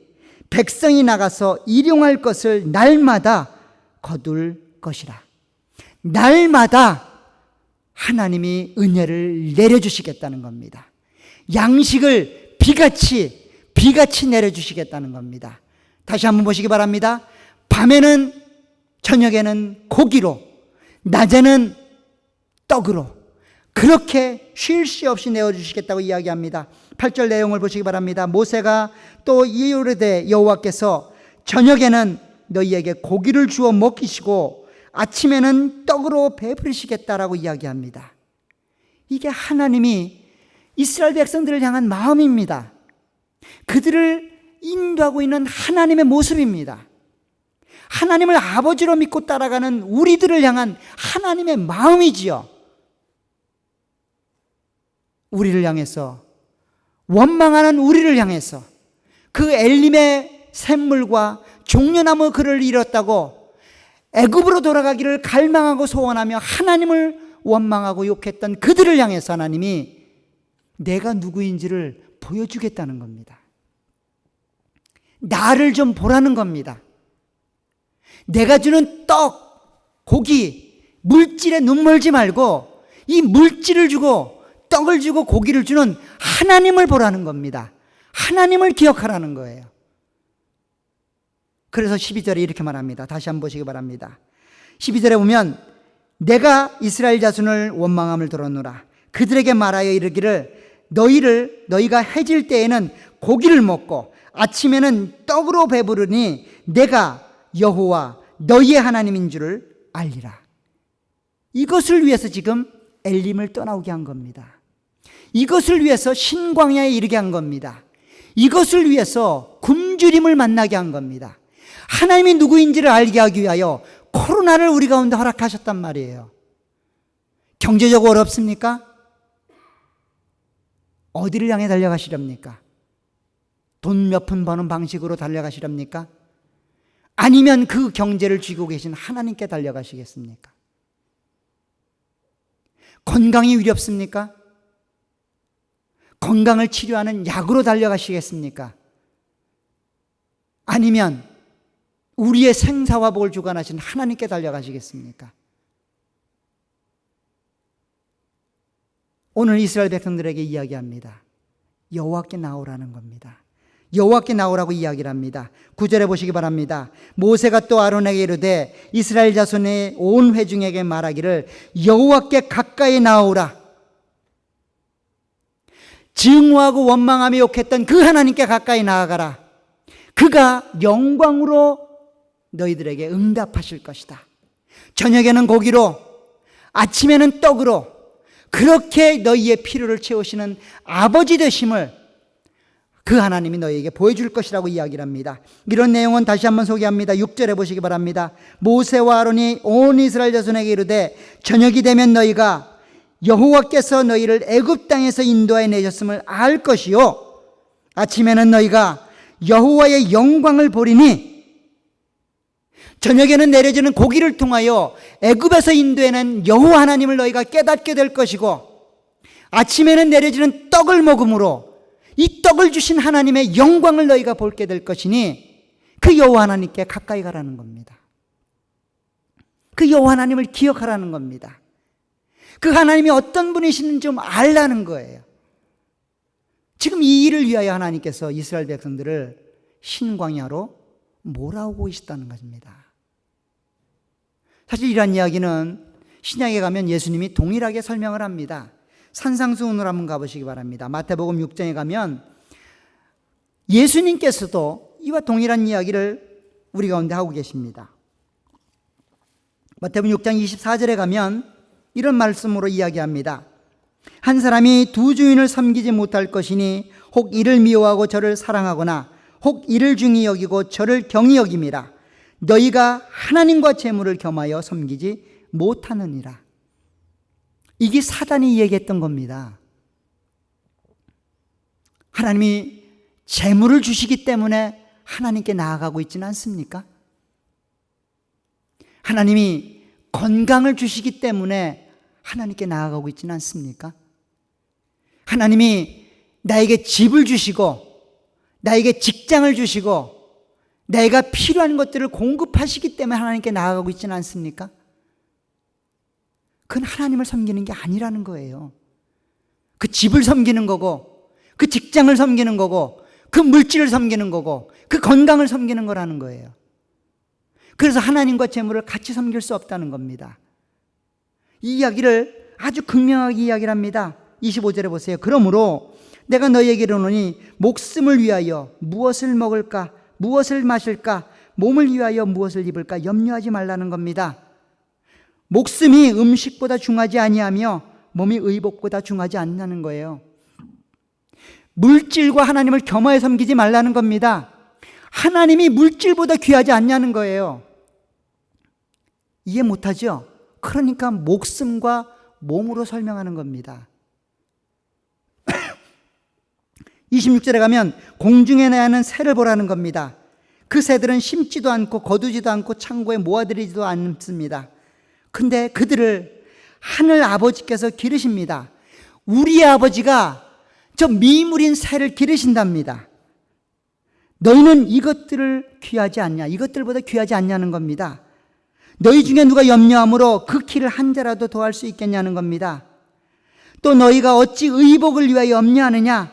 백성이 나가서 일용할 것을 날마다 거둘 것이라. 날마다 하나님이 은혜를 내려주시겠다는 겁니다. 양식을 비같이 내려주시겠다는 겁니다. 다시 한번 보시기 바랍니다. 밤에는, 저녁에는 고기로, 낮에는 떡으로 그렇게 쉴 새 없이 내어주시겠다고 이야기합니다. 8절 내용을 보시기 바랍니다. 모세가 또 이르되 여호와께서 저녁에는 너희에게 고기를 주어 먹이시고 아침에는 떡으로 배부르시겠다라고 이야기합니다. 이게 하나님이 이스라엘 백성들을 향한 마음입니다. 그들을 인도하고 있는 하나님의 모습입니다. 하나님을 아버지로 믿고 따라가는 우리들을 향한 하나님의 마음이지요. 우리를 향해서, 원망하는 우리를 향해서 그 엘림의 샘물과 종려나무 그를 잃었다고 애굽으로 돌아가기를 갈망하고 소원하며 하나님을 원망하고 욕했던 그들을 향해서 하나님이 내가 누구인지를 보여주겠다는 겁니다. 나를 좀 보라는 겁니다. 내가 주는 떡, 고기, 물질에 눈 멀지 말고 이 물질을 주고 떡을 주고 고기를 주는 하나님을 보라는 겁니다. 하나님을 기억하라는 거예요. 그래서 12절에 이렇게 말합니다. 다시 한번 보시기 바랍니다. 12절에 보면 내가 이스라엘 자손을 원망함을 들었노라. 그들에게 말하여 이르기를 너희가 해질 때에는 고기를 먹고 아침에는 떡으로 배부르니 내가 여호와 너희의 하나님인 줄을 알리라. 이것을 위해서 지금 엘림을 떠나오게 한 겁니다. 이것을 위해서 신광야에 이르게 한 겁니다. 이것을 위해서 굶주림을 만나게 한 겁니다. 하나님이 누구인지를 알게 하기 위하여 코로나를 우리 가운데 허락하셨단 말이에요. 경제적으로 어렵습니까? 어디를 향해 달려가시렵니까? 돈 몇 푼 버는 방식으로 달려가시렵니까? 아니면 그 경제를 쥐고 계신 하나님께 달려가시겠습니까? 건강이 위렵습니까? 건강을 치료하는 약으로 달려가시겠습니까? 아니면 우리의 생사와 복을 주관하신 하나님께 달려가시겠습니까? 오늘 이스라엘 백성들에게 이야기합니다. 여호와께 나오라는 겁니다. 여호와께 나오라고 이야기를 합니다. 9절에 보시기 바랍니다. 모세가 또 아론에게 이르되 이스라엘 자손의 온 회중에게 말하기를 여호와께 가까이 나오라. 증오하고 원망하며 욕했던 그 하나님께 가까이 나아가라. 그가 영광으로 너희들에게 응답하실 것이다. 저녁에는 고기로, 아침에는 떡으로 그렇게 너희의 필요를 채우시는 아버지 되심을 그 하나님이 너희에게 보여줄 것이라고 이야기를 합니다. 이런 내용은 다시 한번 소개합니다. 6절에 보시기 바랍니다. 모세와 아론이 온 이스라엘 자손에게 이르되 저녁이 되면 너희가 여호와께서 너희를 애굽 땅에서 인도하여 내셨음을 알 것이요 아침에는 너희가 여호와의 영광을 보리니 저녁에는 내려지는 고기를 통하여 애굽에서 인도해낸 여호와 하나님을 너희가 깨닫게 될 것이고 아침에는 내려지는 떡을 먹음으로 이 떡을 주신 하나님의 영광을 너희가 볼게 될 것이니 그 여호와 하나님께 가까이 가라는 겁니다. 그 여호와 하나님을 기억하라는 겁니다. 그 하나님이 어떤 분이시는지 좀 알라는 거예요. 지금 이 일을 위하여 하나님께서 이스라엘 백성들을 신광야로 몰아오고 계시다는 것입니다. 사실 이러한 이야기는 신약에 가면 예수님이 동일하게 설명을 합니다. 산상수훈으로 한번 가보시기 바랍니다. 마태복음 6장에 가면 예수님께서도 이와 동일한 이야기를 우리 가운데 하고 계십니다. 마태복음 6장 24절에 가면 이런 말씀으로 이야기합니다. 한 사람이 두 주인을 섬기지 못할 것이니 혹 이를 미워하고 저를 사랑하거나 혹 이를 중히 여기고 저를 경히 여김이라. 너희가 하나님과 재물을 겸하여 섬기지 못하느니라. 이게 사단이 얘기했던 겁니다. 하나님이 재물을 주시기 때문에 하나님께 나아가고 있지는 않습니까? 하나님이 건강을 주시기 때문에 하나님께 나아가고 있지는 않습니까? 하나님이 나에게 집을 주시고 나에게 직장을 주시고 내가 필요한 것들을 공급하시기 때문에 하나님께 나아가고 있지는 않습니까? 그건 하나님을 섬기는 게 아니라는 거예요. 그 집을 섬기는 거고, 그 직장을 섬기는 거고, 그 물질을 섬기는 거고, 그 건강을 섬기는 거라는 거예요. 그래서 하나님과 재물을 같이 섬길 수 없다는 겁니다. 이 이야기를 아주 극명하게 이야기를 합니다. 25절에 보세요. 그러므로 내가 너희에게 이르노니 목숨을 위하여 무엇을 먹을까, 무엇을 마실까, 몸을 위하여 무엇을 입을까 염려하지 말라는 겁니다. 목숨이 음식보다 중하지 아니하며 몸이 의복보다 중하지 않다는 거예요. 물질과 하나님을 겸하여 섬기지 말라는 겁니다. 하나님이 물질보다 귀하지 않냐는 거예요. 이해 못하죠? 그러니까 목숨과 몸으로 설명하는 겁니다. 26절에 가면 공중에 나는 새를 보라는 겁니다. 그 새들은 심지도 않고 거두지도 않고 창고에 모아들이지도 않습니다. 근데 그들을 하늘 아버지께서 기르십니다. 우리 아버지가 저 미물인 새를 기르신답니다. 너희는 이것들을 귀하지 않냐, 이것들보다 귀하지 않냐는 겁니다. 너희 중에 누가 염려함으로 그 키를 한 자라도 더할 수 있겠냐는 겁니다. 또 너희가 어찌 의복을 위하여 염려하느냐,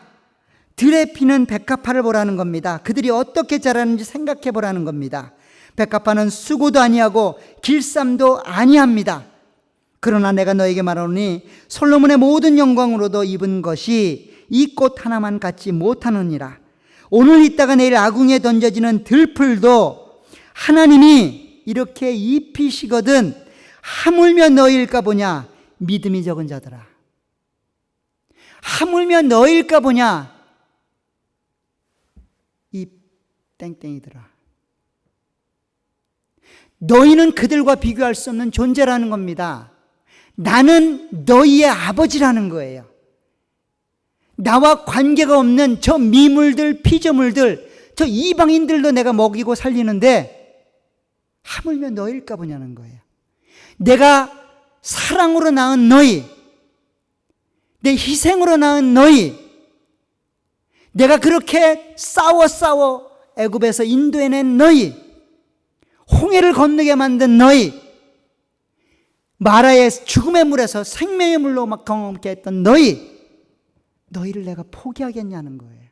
들의 피는 백합화를 보라는 겁니다. 그들이 어떻게 자라는지 생각해 보라는 겁니다. 백합화는 수고도 아니하고 길쌈도 아니합니다. 그러나 내가 너에게 말하노니 솔로몬의 모든 영광으로도 입은 것이 이 꽃 하나만 갖지 못하느니라. 오늘 있다가 내일 아궁이에 던져지는 들풀도 하나님이 이렇게 입히시거든 하물며 너희일까 보냐. 믿음이 적은 자들아, 하물며 너희일까 보냐. 이 땡땡이들아, 너희는 그들과 비교할 수 없는 존재라는 겁니다. 나는 너희의 아버지라는 거예요. 나와 관계가 없는 저 미물들, 피조물들, 저 이방인들도 내가 먹이고 살리는데 하물며 너희일까 보냐는 거예요. 내가 사랑으로 낳은 너희, 내 희생으로 낳은 너희, 내가 그렇게 싸워 애굽에서 인도해낸 너희, 홍해를 건너게 만든 너희, 마라의 죽음의 물에서 생명의 물로 막 경험케 했던 너희를 내가 포기하겠냐는 거예요.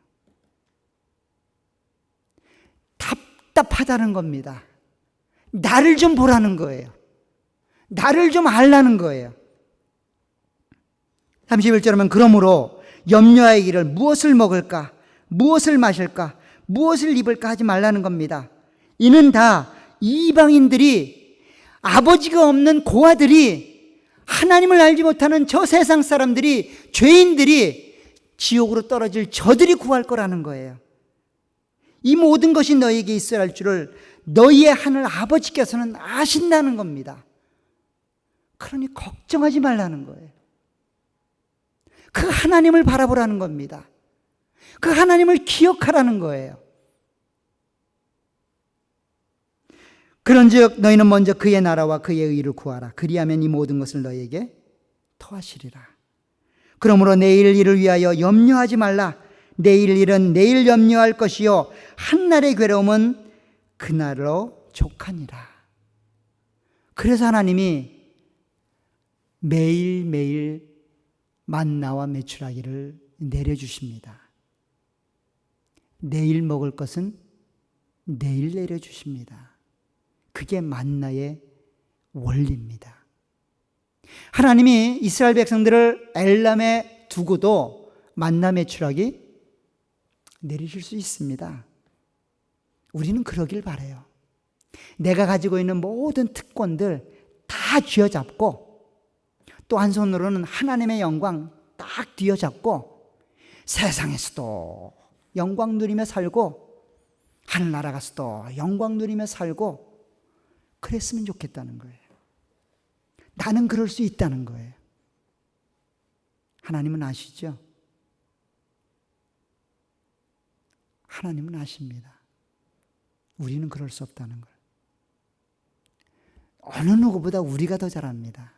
답답하다는 겁니다. 나를 좀 보라는 거예요. 나를 좀 알라는 거예요. 31절 하면 그러므로 염려하기를 무엇을 먹을까, 무엇을 마실까, 무엇을 입을까 하지 말라는 겁니다. 이는 다 이방인들이, 아버지가 없는 고아들이, 하나님을 알지 못하는 저 세상 사람들이, 죄인들이, 지옥으로 떨어질 저들이 구할 거라는 거예요. 이 모든 것이 너희에게 있어야 할 줄을 너희의 하늘 아버지께서는 아신다는 겁니다. 그러니 걱정하지 말라는 거예요. 그 하나님을 바라보라는 겁니다. 그 하나님을 기억하라는 거예요. 그런즉 너희는 먼저 그의 나라와 그의 의를 구하라. 그리하면 이 모든 것을 너희에게 더하시리라. 그러므로 내일 일을 위하여 염려하지 말라. 내일 일은 내일 염려할 것이요 한날의 괴로움은 그날로 족하니라. 그래서 하나님이 매일매일 만나와 메추라기를 내려주십니다. 내일 먹을 것은 내일 내려주십니다. 그게 만나의 원리입니다. 하나님이 이스라엘 백성들을 엘람에 두고도 만나 메추라기 내리실 수 있습니다. 우리는 그러길 바라요. 내가 가지고 있는 모든 특권들 다 쥐어잡고 또 한 손으로는 하나님의 영광 딱 뒤어잡고 세상에서도 영광 누리며 살고 하늘나라 가서도 영광 누리며 살고 그랬으면 좋겠다는 거예요. 나는 그럴 수 있다는 거예요. 하나님은 아시죠? 하나님은 아십니다. 우리는 그럴 수 없다는 걸. 어느 누구보다 우리가 더 잘합니다.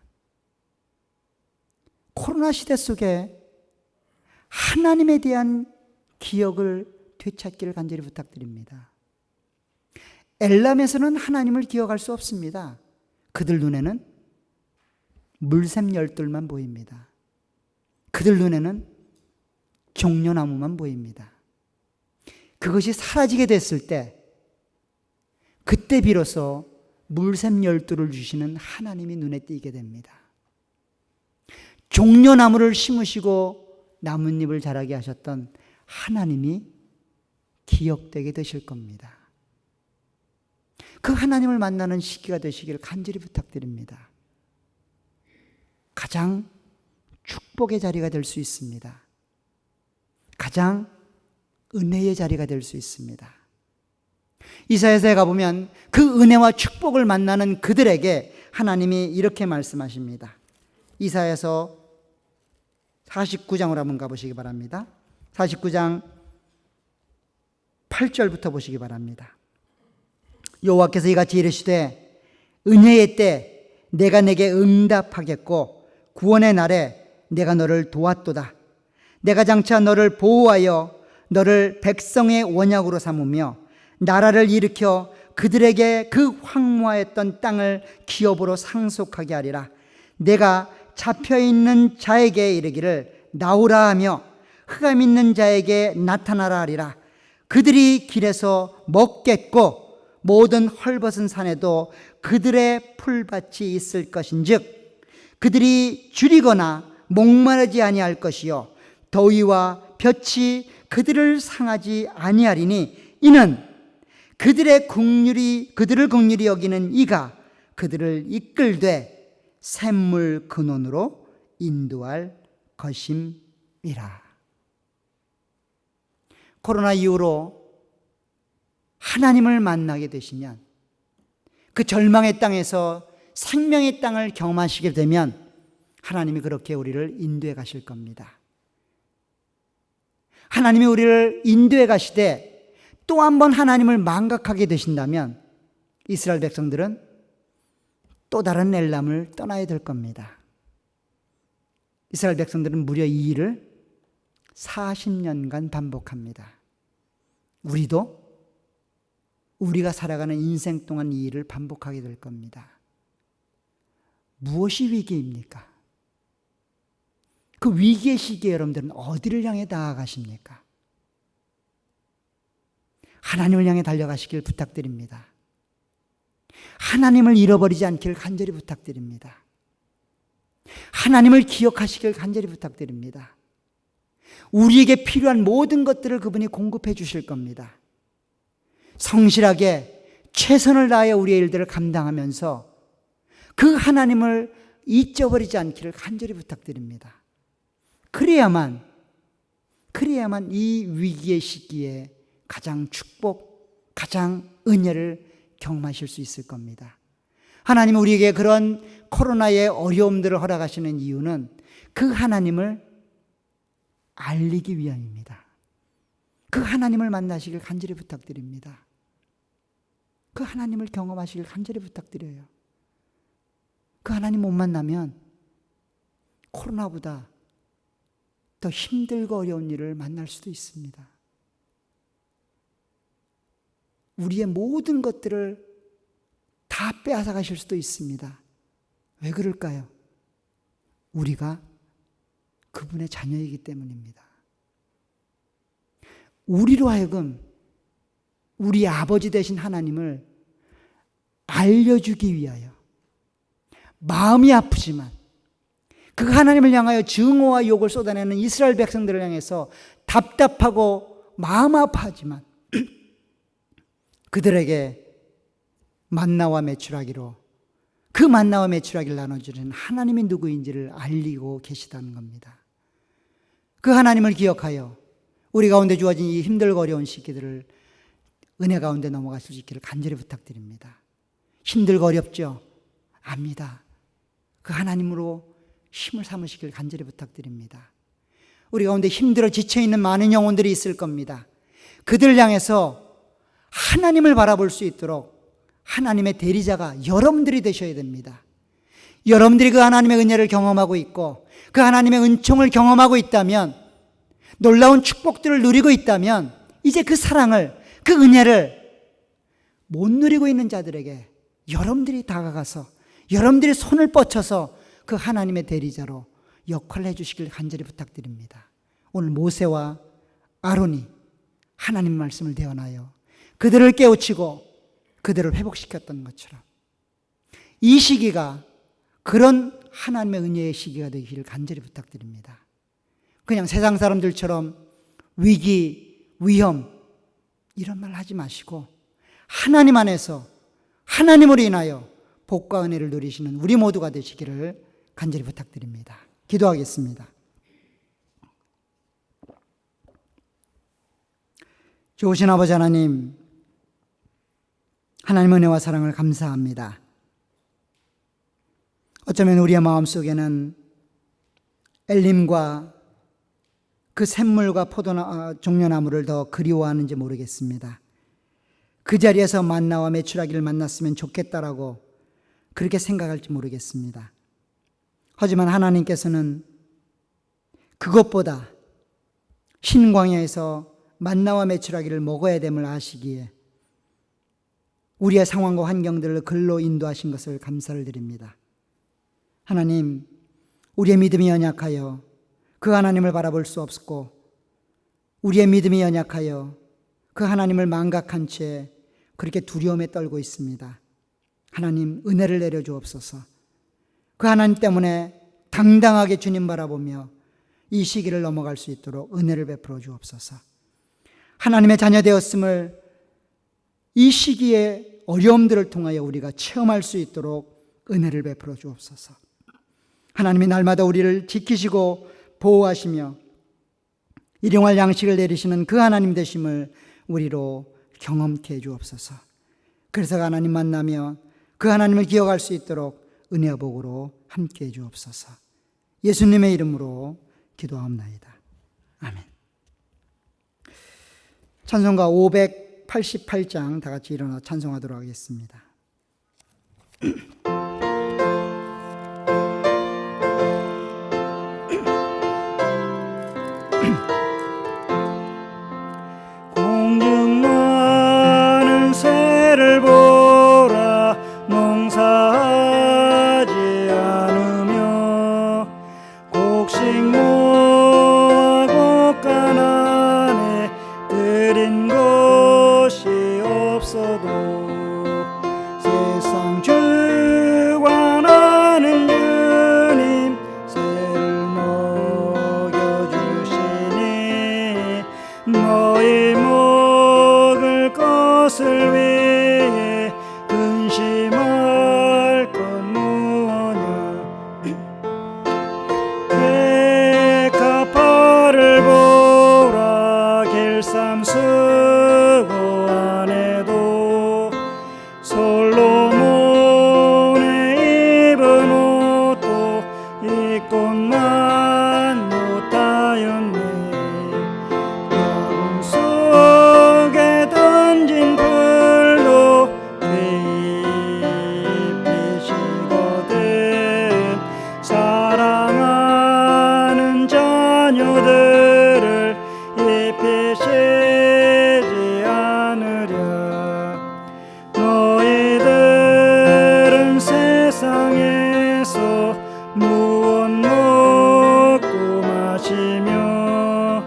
코로나 시대 속에 하나님에 대한 기억을 되찾기를 간절히 부탁드립니다. 엘람에서는 하나님을 기억할 수 없습니다. 그들 눈에는 물샘 열둘만 보입니다. 그들 눈에는 종려나무만 보입니다. 그것이 사라지게 됐을 때, 그때 비로소 물샘 열둘을 주시는 하나님이 눈에 띄게 됩니다. 종려나무를 심으시고 나뭇잎을 자라게 하셨던 하나님이 기억되게 되실 겁니다. 그 하나님을 만나는 시기가 되시기를 간절히 부탁드립니다. 가장 축복의 자리가 될 수 있습니다. 가장 은혜의 자리가 될 수 있습니다. 이사야서에 가보면 그 은혜와 축복을 만나는 그들에게 하나님이 이렇게 말씀하십니다. 이사야서 49장으로 한번 가보시기 바랍니다. 49장 8절부터 보시기 바랍니다. 여호와께서 이같이 이르시되 은혜의 때 내가 내게 응답하겠고 구원의 날에 내가 너를 도왔도다. 내가 장차 너를 보호하여 너를 백성의 원약으로 삼으며 나라를 일으켜 그들에게 그 황무하였던 땅을 기업으로 상속하게 하리라. 내가 잡혀있는 자에게 이르기를 나오라 하며 흑암 있는 자에게 나타나라 하리라. 그들이 길에서 먹겠고 모든 헐벗은 산에도 그들의 풀밭이 있을 것인즉 그들이 줄이거나 목마르지 아니할 것이요 더위와 볕이 그들을 상하지 아니하리니 이는 그들을 긍휼히 여기는 이가 그들을 이끌되 샘물 근원으로 인도할 것임이라. 코로나 이후로 하나님을 만나게 되시면, 그 절망의 땅에서 생명의 땅을 경험하시게 되면 하나님이 그렇게 우리를 인도해 가실 겁니다. 하나님이 우리를 인도해 가시되 또 한 번 하나님을 망각하게 되신다면 이스라엘 백성들은 또 다른 엘람을 떠나야 될 겁니다. 이스라엘 백성들은 무려 이 일을 40년간 반복합니다. 우리도 우리가 살아가는 인생 동안 이 일을 반복하게 될 겁니다. 무엇이 위기입니까? 그 위기의 시기에 여러분들은 어디를 향해 나아가십니까? 하나님을 향해 달려가시길 부탁드립니다. 하나님을 잃어버리지 않기를 간절히 부탁드립니다. 하나님을 기억하시길 간절히 부탁드립니다. 우리에게 필요한 모든 것들을 그분이 공급해 주실 겁니다. 성실하게 최선을 다하여 우리의 일들을 감당하면서 그 하나님을 잊어버리지 않기를 간절히 부탁드립니다. 그래야만 이 위기의 시기에 가장 축복, 가장 은혜를 경험하실 수 있을 겁니다. 하나님은 우리에게 그런 코로나의 어려움들을 허락하시는 이유는 그 하나님을 알리기 위함입니다. 그 하나님을 만나시길 간절히 부탁드립니다. 그 하나님을 경험하시길 간절히 부탁드려요. 그 하나님 못 만나면 코로나보다 더 힘들고 어려운 일을 만날 수도 있습니다. 우리의 모든 것들을 다 빼앗아 가실 수도 있습니다. 왜 그럴까요? 우리가 그분의 자녀이기 때문입니다. 우리로 하여금 우리 아버지 되신 하나님을 알려주기 위하여 마음이 아프지만 그 하나님을 향하여 증오와 욕을 쏟아내는 이스라엘 백성들을 향해서 답답하고 마음 아파하지만 그들에게 만나와 메추라기로 그 만나와 메추라기를 나눠주는 하나님이 누구인지를 알리고 계시다는 겁니다. 그 하나님을 기억하여 우리 가운데 주어진 이 힘들고 어려운 시기들을 은혜 가운데 넘어갈 수 있기를 간절히 부탁드립니다. 힘들고 어렵죠? 압니다. 그 하나님으로 힘을 삼으시길 간절히 부탁드립니다. 우리 가운데 힘들어 지쳐있는 많은 영혼들이 있을 겁니다. 그들을 향해서 하나님을 바라볼 수 있도록 하나님의 대리자가 여러분들이 되셔야 됩니다. 여러분들이 그 하나님의 은혜를 경험하고 있고 그 하나님의 은총을 경험하고 있다면, 놀라운 축복들을 누리고 있다면 이제 그 사랑을, 그 은혜를 못 누리고 있는 자들에게 여러분들이 다가가서 여러분들이 손을 뻗쳐서 그 하나님의 대리자로 역할을 해주시길 간절히 부탁드립니다. 오늘 모세와 아론이 하나님 말씀을 대언하여 그들을 깨우치고 그들을 회복시켰던 것처럼 이 시기가 그런 하나님의 은혜의 시기가 되기를 간절히 부탁드립니다. 그냥 세상 사람들처럼 위기, 위험 이런 말 하지 마시고 하나님 안에서 하나님으로 인하여 복과 은혜를 누리시는 우리 모두가 되시기를 간절히 부탁드립니다. 기도하겠습니다. 좋으신 아버지 하나님, 하나님의 은혜와 사랑을 감사합니다. 어쩌면 우리의 마음속에는 엘림과 그 샘물과 종려나무를 더 그리워하는지 모르겠습니다. 그 자리에서 만나와 메추라기를 만났으면 좋겠다라고 그렇게 생각할지 모르겠습니다. 하지만 하나님께서는 그것보다 흰 광야에서 만나와 메추라기를 먹어야 됨을 아시기에 우리의 상황과 환경들을 글로 인도하신 것을 감사를 드립니다. 하나님, 우리의 믿음이 연약하여 그 하나님을 바라볼 수 없었고 우리의 믿음이 연약하여 그 하나님을 망각한 채 그렇게 두려움에 떨고 있습니다. 하나님, 은혜를 내려주옵소서. 그 하나님 때문에 당당하게 주님 바라보며 이 시기를 넘어갈 수 있도록 은혜를 베풀어 주옵소서. 하나님의 자녀 되었음을 이 시기의 어려움들을 통하여 우리가 체험할 수 있도록 은혜를 베풀어 주옵소서. 하나님이 날마다 우리를 지키시고 보호하시며 일용할 양식을 내리시는 그 하나님 되심을 우리로 경험케 해 주옵소서. 그래서 하나님 만나며 그 하나님을 기억할 수 있도록 은혜와 복으로 함께 해 주옵소서. 예수님의 이름으로 기도하옵나이다. 아멘. 찬송가 588장 다 같이 일어나 찬송하도록 하겠습니다. 공중 많은 새를 보라 농사하지 않으며 곡식 모아 곡간 안에 들인 것이 없어도 세상 주관하는 주님 새를 먹여주시니 너희 먹을 것을 위해 근심할 건 무엇냐 백합화를 보라 길쌈수고 안에도 솔로몬의 입은 옷도 입고만 못하였네 야궁 속에 던진 풀도 잎이시거든 사랑하는 자녀들을 입히시지 않으랴 너희들은 세상에서 무엇 먹고 마시며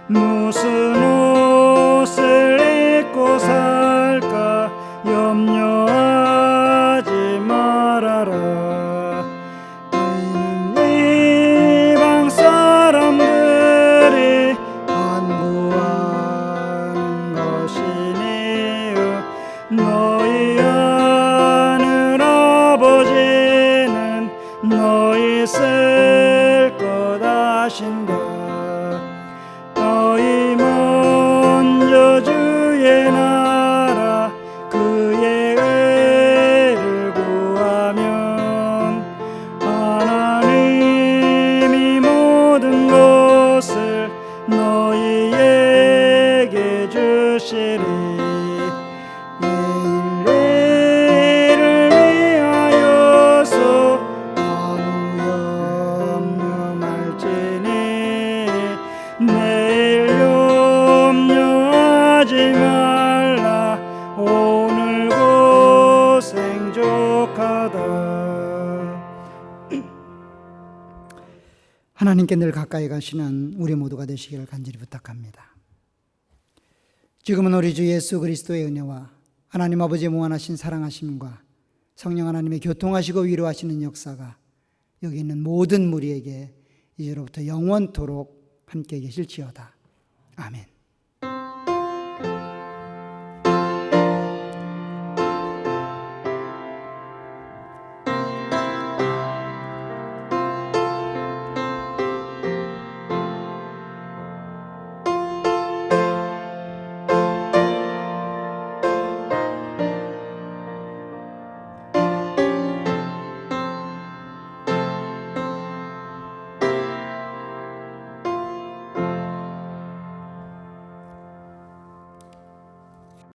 무슨 옷을 입고 살까 염려하지 말아라 너희는 이방 사람들이 안구하는 것이니요 너희 하늘 아버지는 너희 쓸 것 아신다 너희 먼저 주의 나라 그의 의를 구하면 하나님이 모든 것을 너희에게 주시리 내일을 위하여서 아무 염려말지니 내일 염려하지 마 하나님께 늘 가까이 가시는 우리 모두가 되시기를 간절히 부탁합니다. 지금은 우리 주 예수 그리스도의 은혜와 하나님 아버지의 무한하신 사랑하심과 성령 하나님의 교통하시고 위로하시는 역사가 여기 있는 모든 무리에게 이제로부터 영원토록 함께 계실지어다. 아멘.